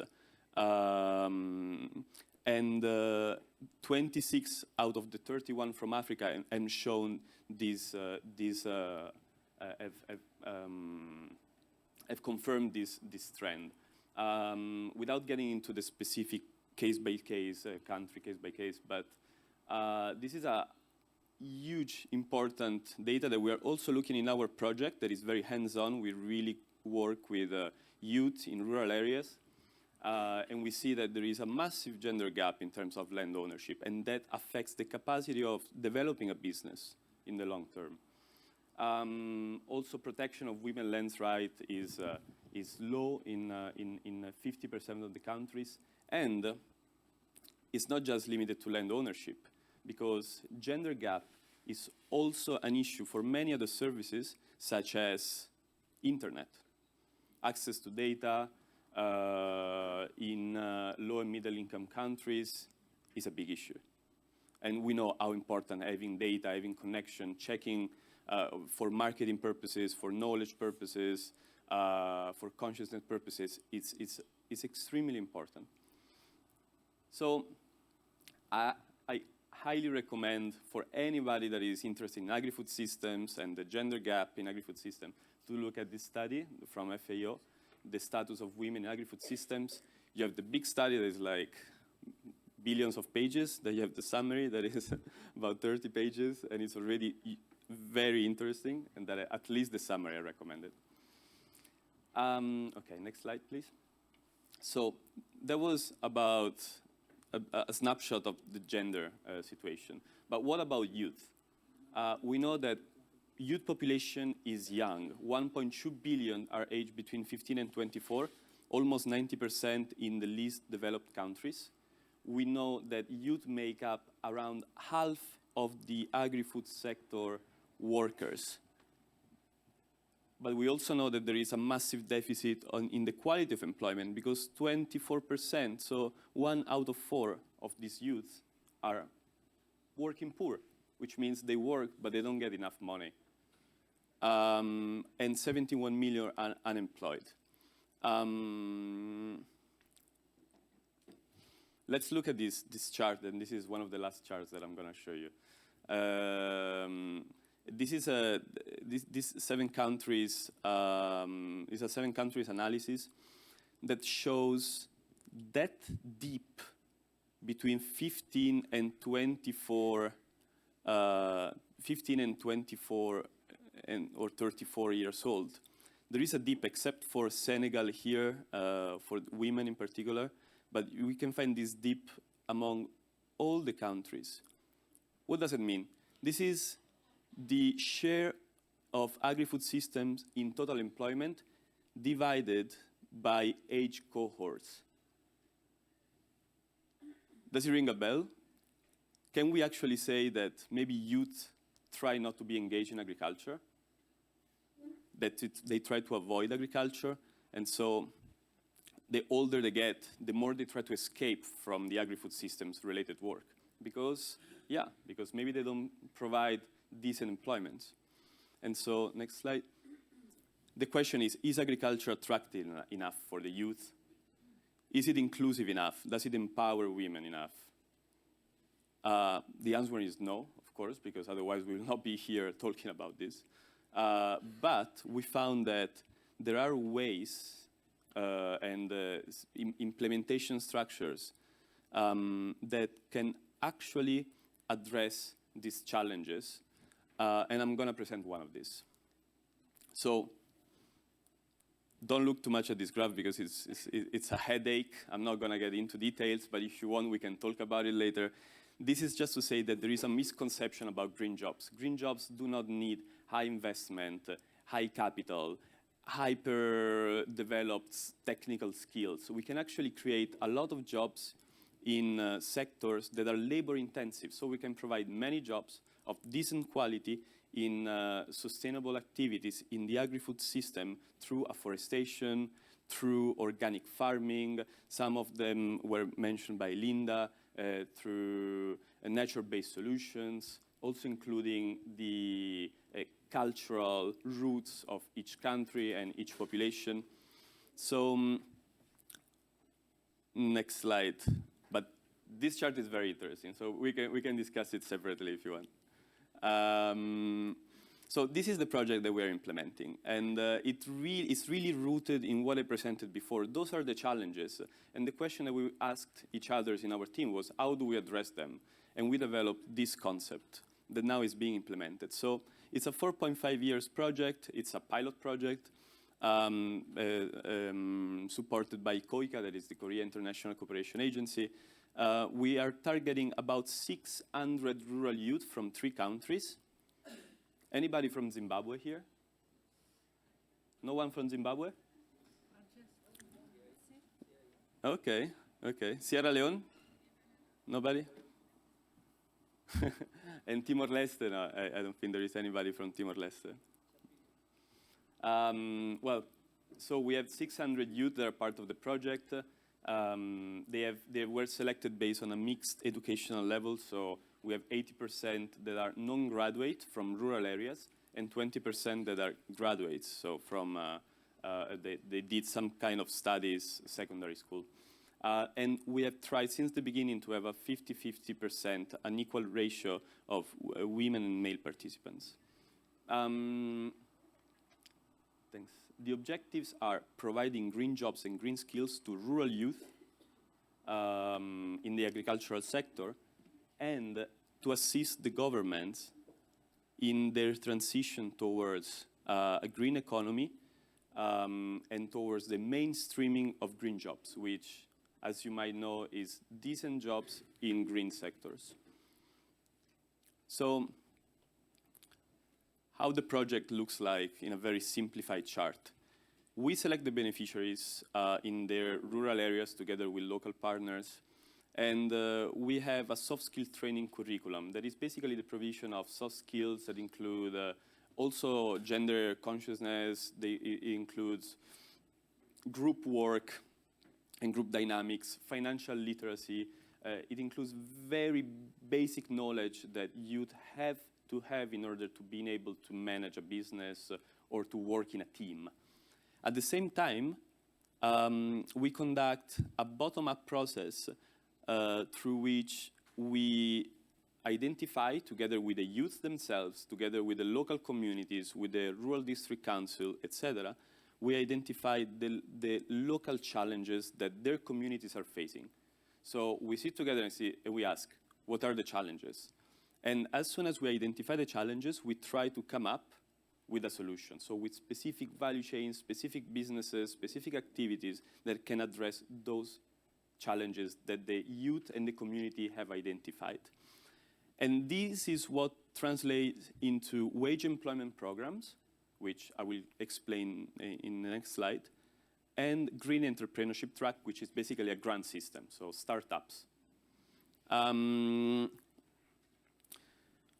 And 26 out of the 31 from Africa have shown have confirmed this trend. Without getting into the specific case-by-case, country case-by-case, but this is a huge, important data that we are also looking in our project that is very hands-on. We really work with youth in rural areas. And we see that there is a massive gender gap in terms of land ownership, and that affects the capacity of developing a business in the long term. Also, protection of women's land rights is low in 50% of the countries, and it's not just limited to land ownership, because gender gap is also an issue for many other services, such as internet, access to data. In low and middle income countries is a big issue. And we know how important having data, having connection, checking for marketing purposes, for knowledge purposes, for consciousness purposes, it's extremely important. So I highly recommend for anybody that is interested in agri-food systems and the gender gap in agri-food system to look at this study from FAO, the status of women in agri-food systems. You have the big study that is like billions of pages. Then you have the summary that is about 30 pages, and it's already very interesting, and that at least the summary I recommend it. Okay, next slide, please. So that was about a snapshot of the gender situation. But what about youth? We know that youth population is young. 1.2 billion are aged between 15 and 24, almost 90% in the least developed countries. We know that youth make up around half of the agri-food sector workers. But we also know that there is a massive deficit in the quality of employment, because 24%, so 1 out of 4 of these youths are working poor, which means they work, but they don't get enough money. And 71 million are unemployed. Let's look at this chart, and this is one of the last charts that I'm going to show you. This is this 7 countries. Is a 7 countries analysis that shows that deep between 15 and 24, or 34 years old. There is a dip, except for Senegal here, for women in particular, but we can find this dip among all the countries. What does it mean? This is the share of agri-food systems in total employment divided by age cohorts. Does it ring a bell? Can we actually say that maybe youth try not to be engaged in agriculture? That they try to avoid agriculture, and so the older they get, the more they try to escape from the agri-food systems related work. Because maybe they don't provide decent employment. And so, next slide. The question is agriculture attractive enough for the youth? Is it inclusive enough? Does it empower women enough? The answer is no, of course, because otherwise we will not be here talking about this. But we found that there are ways and implementation structures that can actually address these challenges And I'm going to present one of these. So don't look too much at this graph because it's a headache. I'm not going to get into details, but if you want, we can talk about it later. This is just to say that there is a misconception about green jobs. Green jobs do not need high investment, high capital, hyper-developed technical skills. We can actually create a lot of jobs in sectors that are labor-intensive. So we can provide many jobs of decent quality in sustainable activities in the agri-food system through afforestation, through organic farming. Some of them were mentioned by Linda, through nature-based solutions, also including the cultural roots of each country and each population. So, next slide. But this chart is very interesting, so we can discuss it separately if you want. So this is the project that we're implementing, and it's really rooted in what I presented before. Those are the challenges, and the question that we asked each other in our team was, how do we address them? And we developed this concept that now is being implemented. So it's a 4.5 years project. It's a pilot project supported by KOICA, that is the Korea International Cooperation Agency. We are targeting about 600 rural youth from 3 countries. Anybody from Zimbabwe here? No one from Zimbabwe? Okay, okay. Sierra Leone? Nobody? And Timor-Leste? No, I don't think there is anybody from Timor-Leste. Well, so we have 600 youth that are part of the project. They were selected based on a mixed educational level, so we have 80% that are non-graduate from rural areas and 20% that are graduates, so from they did some kind of studies, secondary school. And we have tried since the beginning to have a 50-50%, an equal ratio of women and male participants. Thanks. The objectives are providing green jobs and green skills to rural youth in the agricultural sector, and to assist the governments in their transition towards a green economy and towards the mainstreaming of green jobs, which, as you might know, is decent jobs in green sectors. So, how the project looks like in a very simplified chart. We select the beneficiaries in their rural areas together with local partners. And we have a soft skill training curriculum that is basically the provision of soft skills that include also gender consciousness. It includes group work and group dynamics, financial literacy. It includes very basic knowledge that you'd have to have in order to be able to manage a business or to work in a team. At the same time, we conduct a bottom-up process through which we identify, together with the youth themselves, together with the local communities, with the rural district council, etc., we identify the local challenges that their communities are facing. So we sit together and we ask, what are the challenges? And as soon as we identify the challenges, we try to come up with a solution. So with specific value chains, specific businesses, specific activities that can address those challenges that the youth and the community have identified. And this is what translates into wage employment programs, which I will explain in the next slide, and green entrepreneurship track, which is basically a grant system, so startups.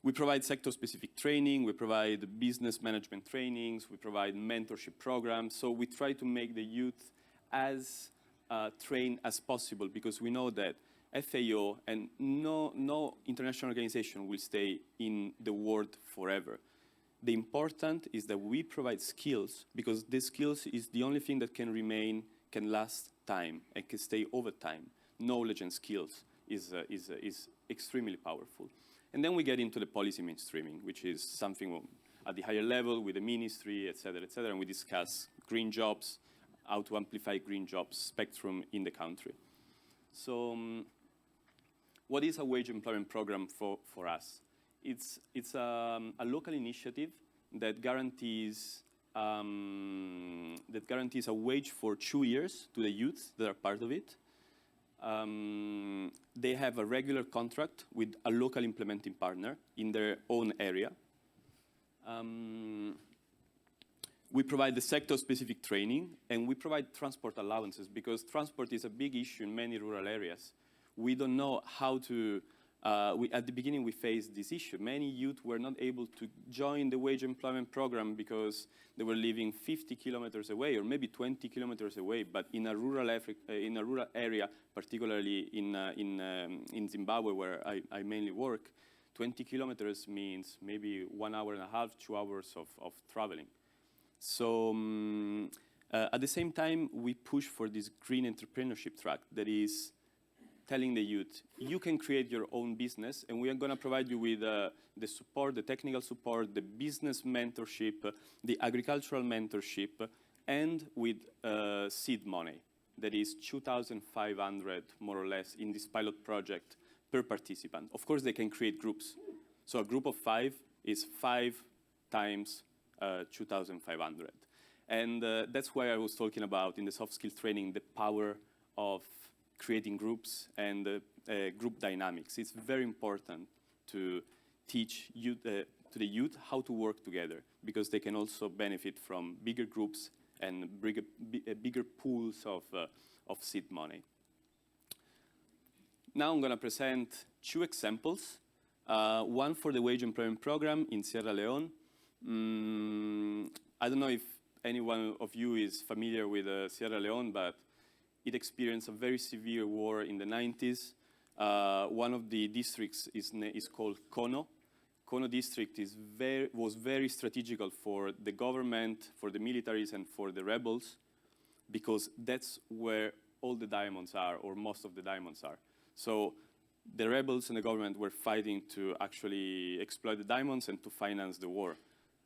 We provide sector-specific training, we provide business management trainings, we provide mentorship programs, so we try to make the youth as trained as possible, because we know that FAO and no international organization will stay in the world forever. The important is that we provide skills, because the skills is the only thing that can remain, can last time, and can stay over time. Knowledge and skills is extremely powerful. And then we get into the policy mainstreaming, which is something at the higher level with the ministry, et cetera, and we discuss green jobs, how to amplify green jobs spectrum in the country. So what is a wage employment program for us? it's a local initiative that guarantees a wage for 2 years to the youth that are part of it. They have a regular contract with a local implementing partner in their own area. We provide the sector-specific training, and we provide transport allowances, because transport is a big issue in many rural areas. We don't know how to, at the beginning we faced this issue. Many youth were not able to join the wage employment program because they were living 50 kilometers away, or maybe 20 kilometers away, but in a rural, area, particularly in Zimbabwe, where I mainly work, 20 kilometers means maybe 1 hour and a half, 2 hours of traveling. So at the same time, we push for this green entrepreneurship track that is telling the youth, you can create your own business, and we are going to provide you with the support, the technical support, the business mentorship, the agricultural mentorship, and with seed money. That is 2,500 more or less in this pilot project per participant. Of course, they can create groups. So a group of 5 is 5 times 2,500. And that's why I was talking about in the soft skills training, the power of creating groups and group dynamics. It's very important to teach youth, to the youth how to work together, because they can also benefit from bigger groups and bigger pools of seed money. Now I'm going to present 2 examples. One for the wage employment program in Sierra Leone. I don't know if anyone of you is familiar with Sierra Leone, but it experienced a very severe war in the 90s. One of the districts is called Kono. Kono district was very strategical for the government, for the militaries, and for the rebels, because that's where all the diamonds are, or most of the diamonds are. So the rebels and the government were fighting to actually exploit the diamonds and to finance the war.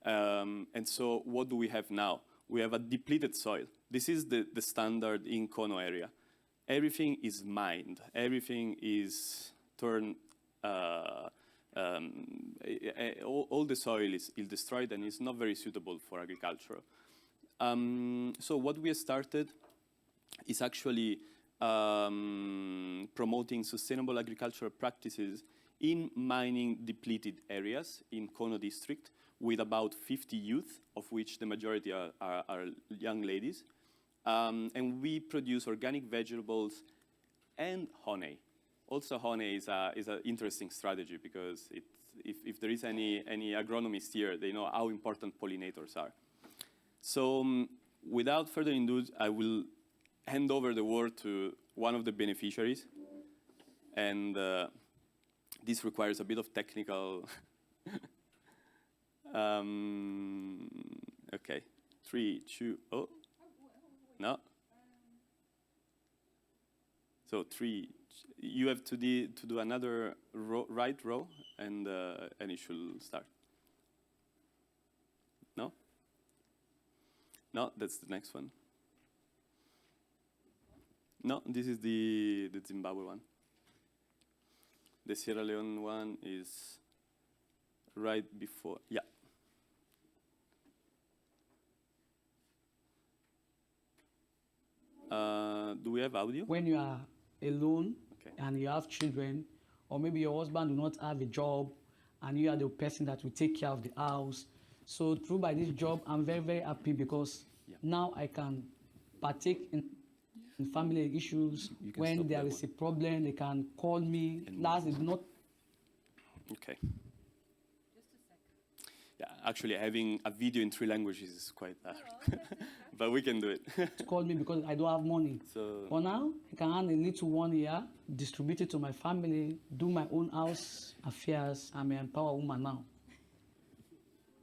And so what do we have now? We have a depleted soil. This is the standard in Kono area. Everything is mined. Everything is turned, all the soil is destroyed and is not very suitable for agriculture. So what we started is actually promoting sustainable agricultural practices in mining depleted areas in Kono district, with about 50 youth, of which the majority are young ladies. And we produce organic vegetables and honey. Also, honey is an interesting strategy, because if there is any agronomist here, they know how important pollinators are. So without further ado, I will hand over the word to one of the beneficiaries. And this requires a bit of technical... Okay, 3, 2, oh, no. So 3, you have to do another right row, and it should start. No? No, that's the next one. No, this is the Zimbabwe one. The Sierra Leone one is right before, yeah. Do we have audio? When you are alone and you have children, or maybe your husband do not have a job, and you are the person that will take care of the house. So through by this job, I'm very, very happy, because now I can partake in family issues. When there is a problem, they can call me. Last is not. Okay. Yeah, actually having a video in 3 languages is quite hard, but we can do it. Call me because I don't have money. So for now, I can earn a little 1 year, distribute it to my family, do my own house affairs. I'm an empowered woman now.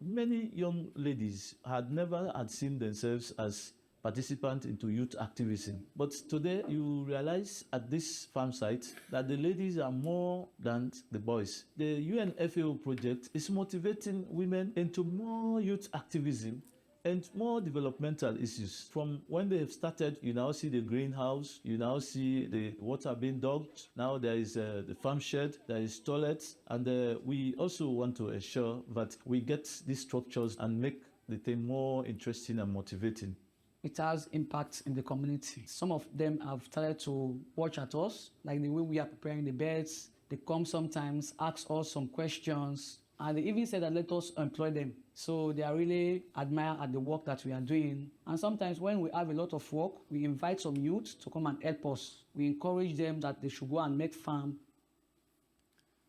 Many young ladies had never seen themselves as participants into youth activism. But today you realize at this farm site that the ladies are more than the boys. The UNFAO project is motivating women into more youth activism and more developmental issues. From when they have started, you now see the greenhouse, you now see the water being dumped. Now there is the farm shed, there is toilets, and we also want to ensure that we get these structures and make the thing more interesting and motivating. It has impacts in the community. Some of them have started to watch at us, like the way we are preparing the beds. They come sometimes, ask us some questions, and they even said that let us employ them. So they are really admire at the work that we are doing. And sometimes when we have a lot of work, we invite some youth to come and help us. We encourage them that they should go and make farm.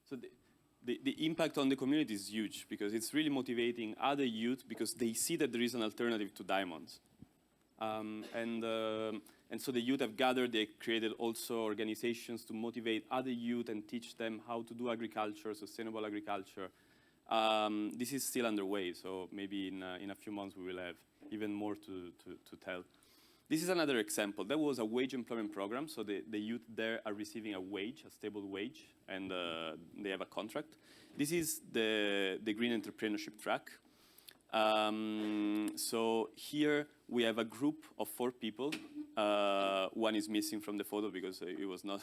So the impact on the community is huge because it's really motivating other youth because they see that there is an alternative to diamonds. And so the youth have gathered, they created also organizations to motivate other youth and teach them how to do agriculture, sustainable agriculture. This is still underway, so maybe in a few months we will have even more to tell. This is another example. There was a wage employment program, so the youth there are receiving a wage, a stable wage, and they have a contract. This is the Green Entrepreneurship Track. So here we have a group of 4 people. One is missing from the photo because it was not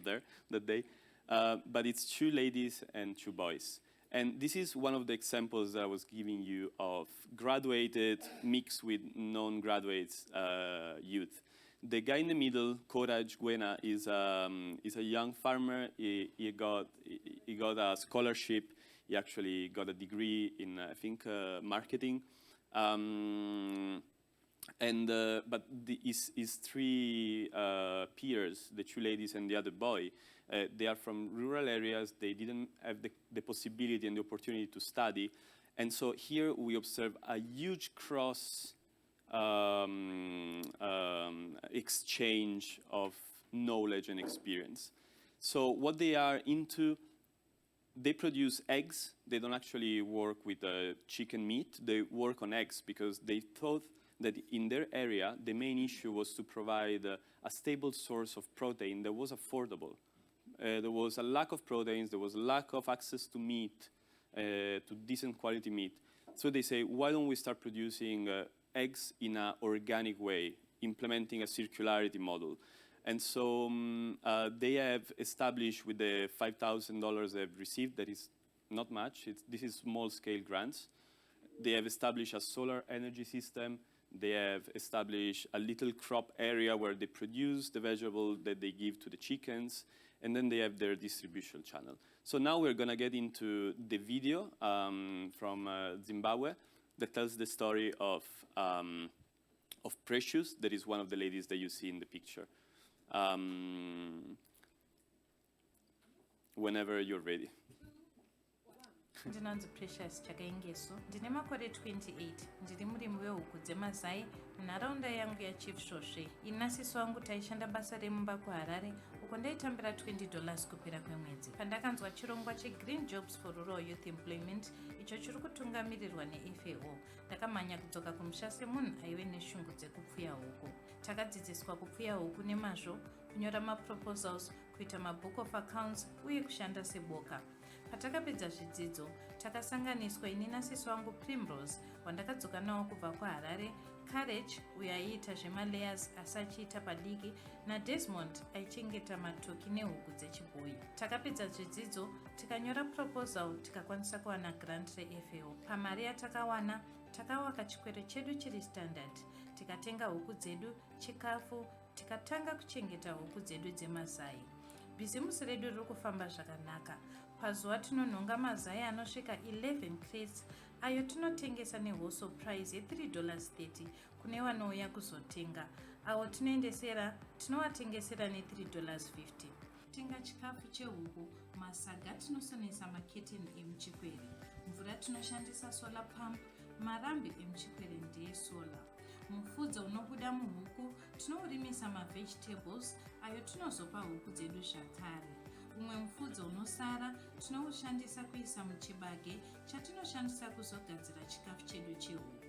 there that day. But it's 2 ladies and 2 boys. And this is one of the examples that I was giving you of graduated mixed with non-graduates youth. The guy in the middle, Courage Guena, is a young farmer. He got a scholarship. He actually got a degree in, I think, marketing. But his 3 peers, the 2 ladies and the other boy, they are from rural areas. They didn't have the possibility and the opportunity to study. And so here we observe a huge cross exchange of knowledge and experience. So what they are into, they produce eggs. They don't actually work with chicken meat. They work on eggs because they thought that in their area, the main issue was to provide a stable source of protein that was affordable. There was a lack of proteins. There was a lack of access to meat, to decent quality meat. So they say, why don't we start producing eggs in an organic way, implementing a circularity model? And so they have established with the $5,000 they've received, that is not much. This is small-scale grants. They have established a solar energy system. They have established a little crop area where they produce the vegetable that they give to the chickens. And then they have their distribution channel. So now we're going to get into the video from Zimbabwe that tells the story of Precious, that is one of the ladies that you see in the picture. Whenever you're ready. Ndinonzi Precious Chakaingeso. Ndine makore 28. Ndiri murimi wehuku dzemazai munharaunda yangu yaChief Shoshe. Inasiso wangu taishanda basa remumba kuHarare uko ndaitambira $20 kupera kwemwedzi. Pandakanzwa chirongwa cheGreen Jobs for Rural Youth Employment icho chiri kutungamirirwa neFAO, ndakamhanya kudzoka kumusha semunhu aive neshungu dzekupfuya huku. Takadzidziswa kupfuya huku nemazvo, kunyora maproposals, kuita mabook of accounts uye kushanda seboka. Patakapedza zvidzidzo, takasanganiswa ini nasiso wangu Primrose wandakadzoka nawo kubva kuHarare, Courage uyo aiita zvemalayers asi achiita padiki, naDesmond aichengeta matoki nehuku dzechibhoyi. Takapedza zvidzidzo, tikanyora proposal, tikakwanisa kuwana grant reFAO. Pamari yatakawana, takawaka chikwere chedu chiri standard, tikatenga huku dzedu, chikafu, tikatanga kuchengeta huku dzedu dzemazai. Bhizimusi redu riri kufamba zvakanaka. Pazuva tinonhonga mazai anosvika 11 crates ayo tinotengesa nehosho price ye$3.30 kune vanouya kuzotenga. Avo tinoendesera tinovatengesera ne$3.50. Tenga chikafu chehuku, masaga tinosonesa maketeni emuchikwere, mvura tinoshandisa solar pump, marambi emuchikwere ndeesolar. Mufudze unobuda muhuku tinourimisa mavegetables ayo tinozopa huku dzedu zvakare. Umwe mufudze unosara tinoushandisa kuisa muchibage chatinoshandisa kuzogadzira chikafu chedu chehuku.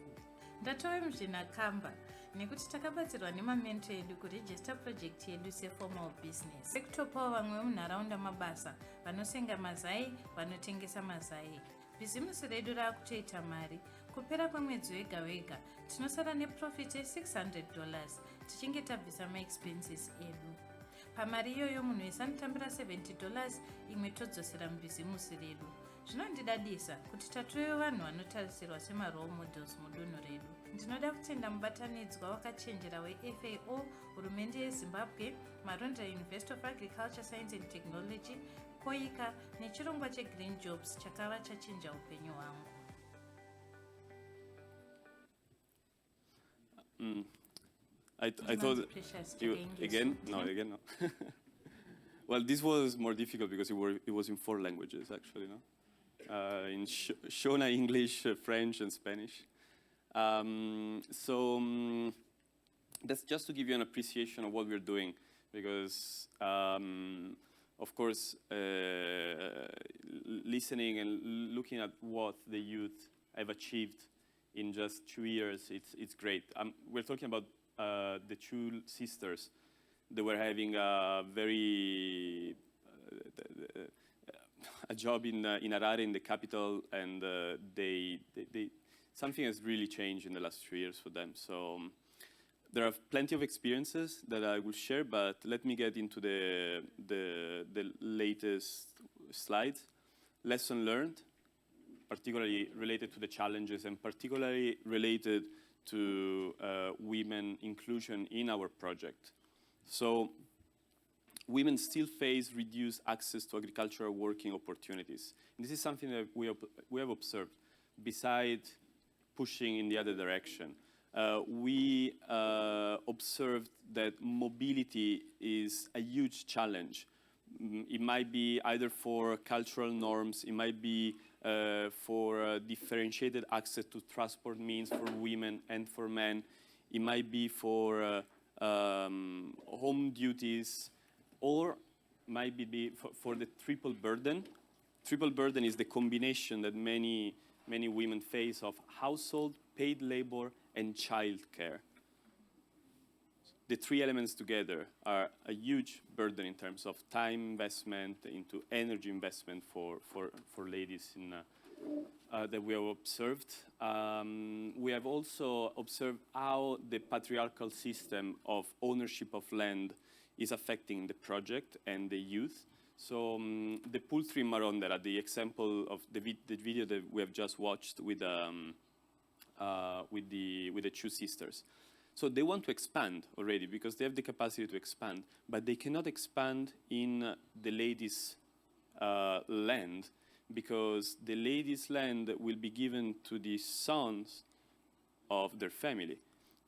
Ndatove muzvinakamba nekuti takabatsirwa nemamento edu kuregister project yedu seformal business. Sekutopawo vamwe munharaunda mabasa vanosenga mazai, vanotengesa mazai. Bhizimusi redu raakutoita mari kupera kwemwedzi wega wega tinosara neprofit ye$600 tichinge tabvisa maexpenses edu. Pamari iyoyo munhu wese anotambira $70 imwe todzosera mubhizimusi redu. Zvinondidadisa kuti tatove vanhu vanotarisirwa semarole models mudunhu redu. Ndinoda kutenda mubatanidzwa wakachenjera weFAO, hurumende yeZimbabwe, Maronda University of Agriculture, Science and Technology, Koika nechirongwa cheGreen Jobs chakava chachenja upenyu hwangu. I thought you, again no. Well, this was more difficult because it was in 4 languages actually, no? In Shona, English, French, and Spanish. That's just to give you an appreciation of what we're doing, because of course, listening and looking at what the youth have achieved in just 2 years, it's great. We're talking about the 2 sisters. They were having a very a job in Harare, in the capital, and something has really changed in the last 3 years for them. So there are plenty of experiences that I will share, but let me get into the latest slides. Lesson learned, particularly related to the challenges and particularly related to women inclusion in our project. So women still face reduced access to agricultural working opportunities. And this is something that we have observed. Besides pushing in the other direction, we observed that mobility is a huge challenge. It might be either for cultural norms, it might be for differentiated access to transport means for women and for men, it might be for home duties, or might be for the triple burden. Triple burden is the combination that many women face of household, paid labor, and child care. The 3 elements together are a huge burden in terms of time investment, into energy investment for ladies in, that we have observed. We have also observed how the patriarchal system of ownership of land is affecting the project and the youth. So the poultry in Marondera, the example of the video that we have just watched with the 2 sisters. So they want to expand already because they have the capacity to expand, but they cannot expand in the ladies' land, because the ladies' land will be given to the sons of their family.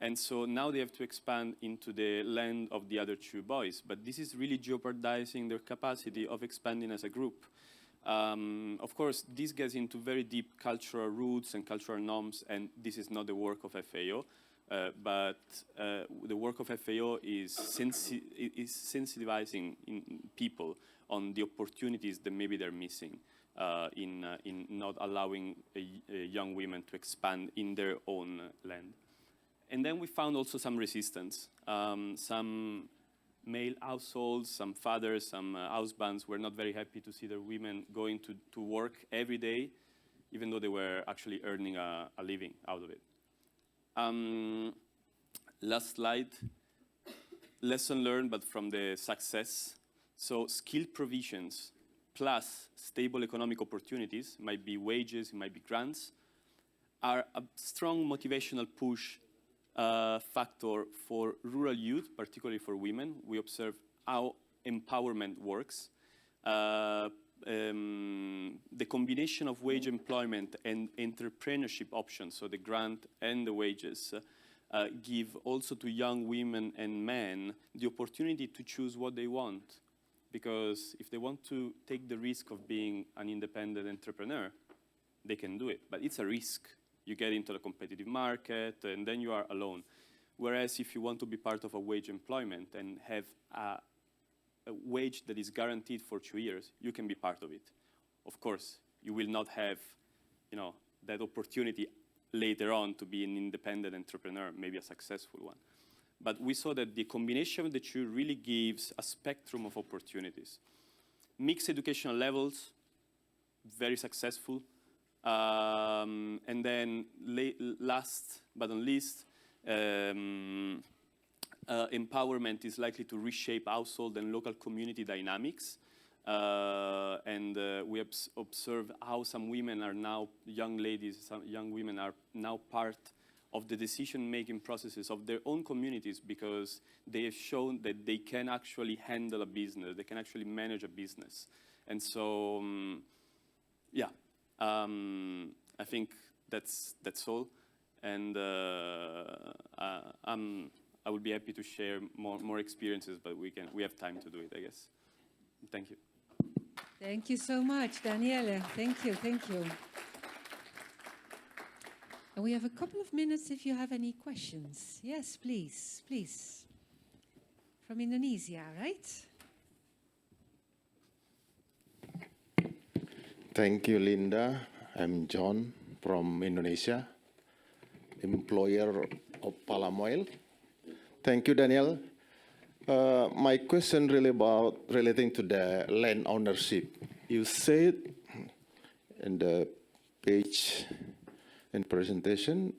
And so now they have to expand into the land of the other 2 boys. But this is really jeopardizing their capacity of expanding as a group. Of course, this gets into very deep cultural roots and cultural norms, and this is not the work of FAO. But the work of FAO is sensitivizing people on the opportunities that maybe they're missing in not allowing young women to expand in their own land. And then we found also some resistance. Some male households, some fathers, some husbands were not very happy to see their women going to work every day, even though they were actually earning a living out of it. Last slide. Lesson learned, but from the success. So skill provisions plus stable economic opportunities, might be wages, it might be grants, are a strong motivational push factor for rural youth, particularly for women. We observe how empowerment works. The combination of wage employment and entrepreneurship options, so the grant and the wages, give also to young women and men the opportunity to choose what they want. Because if they want to take the risk of being an independent entrepreneur, they can do it. But it's a risk. You get into the competitive market, and then you are alone. Whereas if you want to be part of a wage employment and have a wage that is guaranteed for 2 years, you can be part of it. Of course, you will not have, that opportunity later on to be an independent entrepreneur, maybe a successful one. But we saw that the combination of the 2 really gives a spectrum of opportunities. Mixed educational levels, very successful. And then last but not least, empowerment is likely to reshape household and local community dynamics. We observe how some women are now, young ladies, some young women are now part of the decision-making processes of their own communities because they have shown that they can actually handle a business, they can actually manage a business. And so, yeah, I think that's all. And I would be happy to share more experiences, but we have time to do it, I guess. Thank you. Thank you so much, Daniele. Thank you, thank you. And we have a couple of minutes if you have any questions. Yes, please, please. From Indonesia, right? Thank you, Linda. I'm John from Indonesia, employer of palm oil. Thank you, Daniel. My question really about relating to the land ownership. You said in the page in presentation,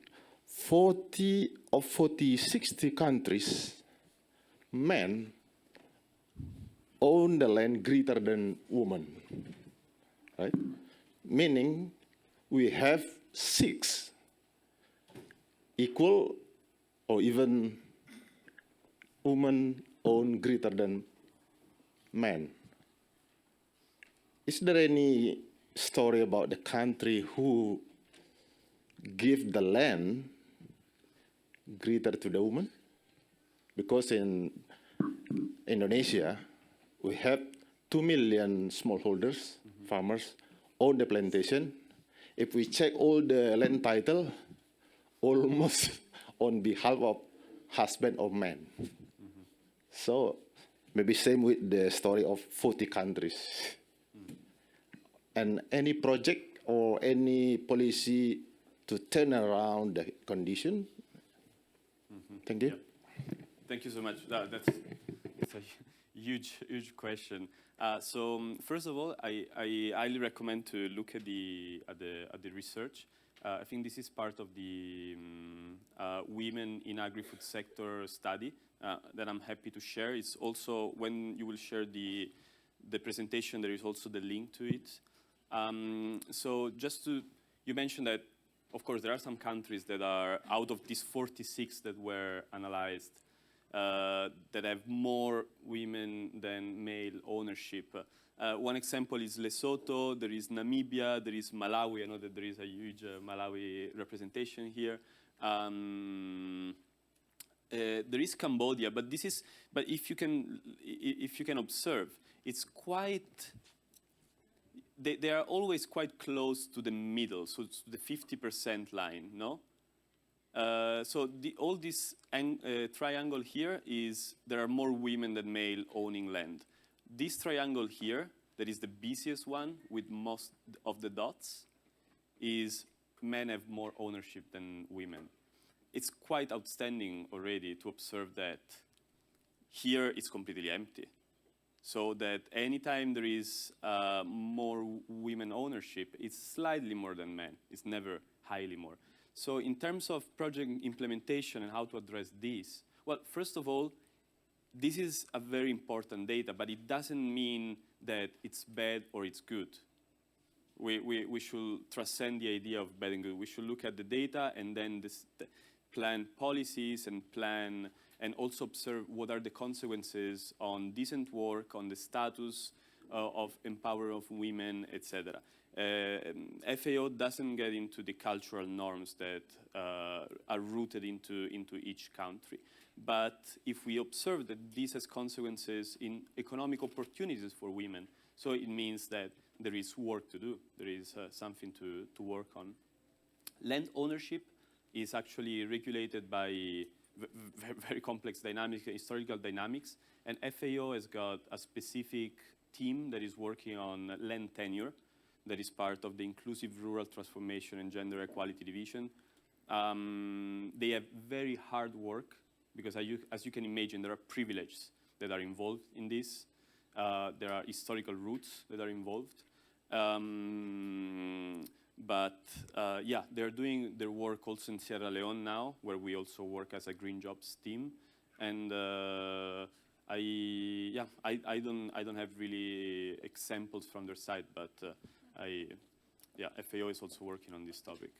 60 countries, men own the land greater than women, right? Meaning we have 6 equal or even women own greater than men. Is there any story about the country who give the land greater to the woman? Because in Indonesia, we have 2 million smallholders, farmers, own the plantation. If we check all the land title, almost on behalf of husband or man. So maybe same with the story of 40 countries. And any project or any policy to turn around the condition? Thank you. Yeah. Thank you so much. That's a huge question. First of all, I highly recommend to look at the research. I think this is part of the women in agri-food sector study that I'm happy to share. It's also, when you will share the presentation, there is also the link to it. You mentioned that, of course, there are some countries that are out of these 46 that were analyzed that have more women than male ownership. One example is Lesotho, there is Namibia, there is Malawi. I know that there is a huge Malawi representation here. There is Cambodia, but if you can observe, it's quite. They are always quite close to the middle, so it's the 50% line, no? All this triangle here is there are more women than male owning land. This triangle here, that is the busiest one with most of the dots, is men have more ownership than women. It's quite outstanding already to observe that here it's completely empty. So that anytime there is more women ownership, it's slightly more than men. It's never highly more. So in terms of project implementation and how to address this, well, first of all, this is a very important data, but it doesn't mean that it's bad or it's good. We should transcend the idea of bad and good. We should look at the data and then plan policies and also observe what are the consequences on decent work, on the status of empowerment of women, etc. FAO doesn't get into the cultural norms that are rooted into each country. But if we observe that this has consequences in economic opportunities for women, so it means that there is work to do. There is something to work on. Land ownership is actually regulated by very complex dynamics, historical dynamics, and FAO has got a specific team that is working on land tenure that is part of the Inclusive Rural Transformation and Gender Equality Division. They have very hard work because as you can imagine, there are privileges that are involved in this. There are historical roots that are involved. But yeah, they're doing their work also in Sierra Leone now, where we also work as a green jobs team. And I don't have really examples from their side, but FAO is also working on this topic.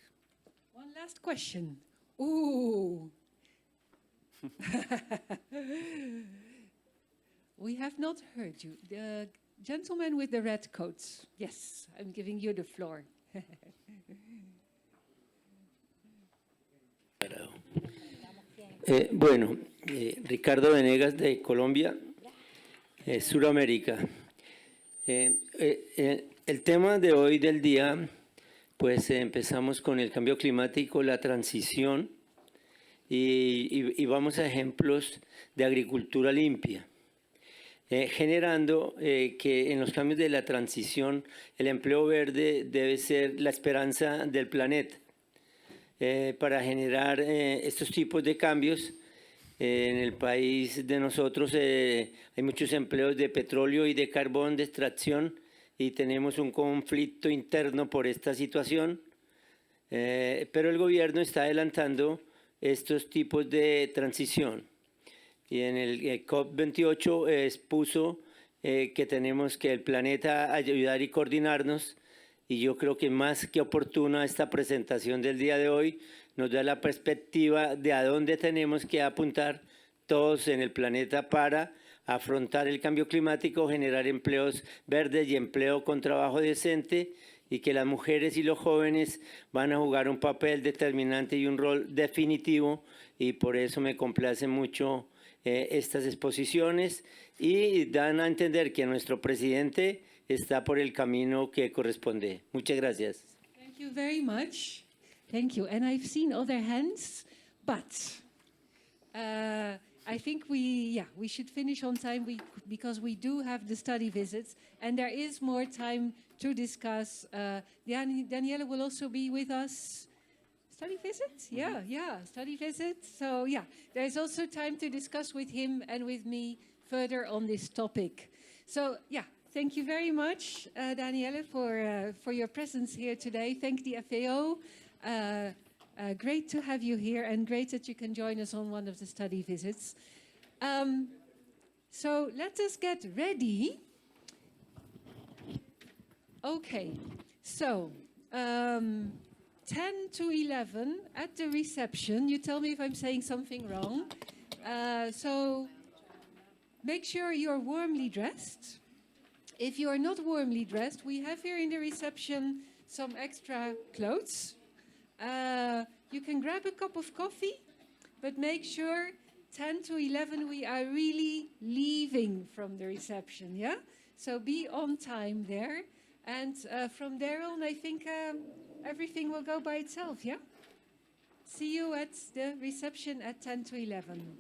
One last question. Ooh. We have not heard you. The gentleman with the red coats. Yes, I'm giving you the floor. Ricardo Venegas de Colombia, Suramérica. El tema de hoy del día, pues empezamos con el cambio climático, la transición, y vamos a ejemplos de agricultura limpia. Generando que en los cambios de la transición el empleo verde debe ser la esperanza del planeta. Para generar estos tipos de cambios, en el país de nosotros hay muchos empleos de petróleo y de carbón de extracción y tenemos un conflicto interno por esta situación, pero el gobierno está adelantando estos tipos de transición. Y en el COP28 expuso que tenemos que el planeta ayudar y coordinarnos, y yo creo que más que oportuna esta presentación del día de hoy nos da la perspectiva de a dónde tenemos que apuntar todos en el planeta para afrontar el cambio climático, generar empleos verdes y empleo con trabajo decente, y que las mujeres y los jóvenes van a jugar un papel determinante y un rol definitivo, y por eso me complace mucho estas exposiciones y dan a entender que nuestro presidente está por el camino que corresponde. Muchas gracias. Thank you very much. Thank you. And I've seen other hands, but I think we should finish on time because we do have the study visits and there is more time to discuss. Daniele will also be with us. Study visit? Yeah, study visit. So yeah, there's also time to discuss with him and with me further on this topic. So yeah, thank you very much, Daniele, for your presence here today. Thank the FAO. Great to have you here and great that you can join us on one of the study visits. So let us get ready. Okay, so 10 to 11 at the reception. You tell me if I'm saying something wrong. So make sure you're warmly dressed. If you are not warmly dressed, we have here in the reception some extra clothes. You can grab a cup of coffee, but make sure 10 to 11 we are really leaving from the reception, yeah? So be on time there. And from there on, I think everything will go by itself, yeah? See you at the reception at 10 to 11.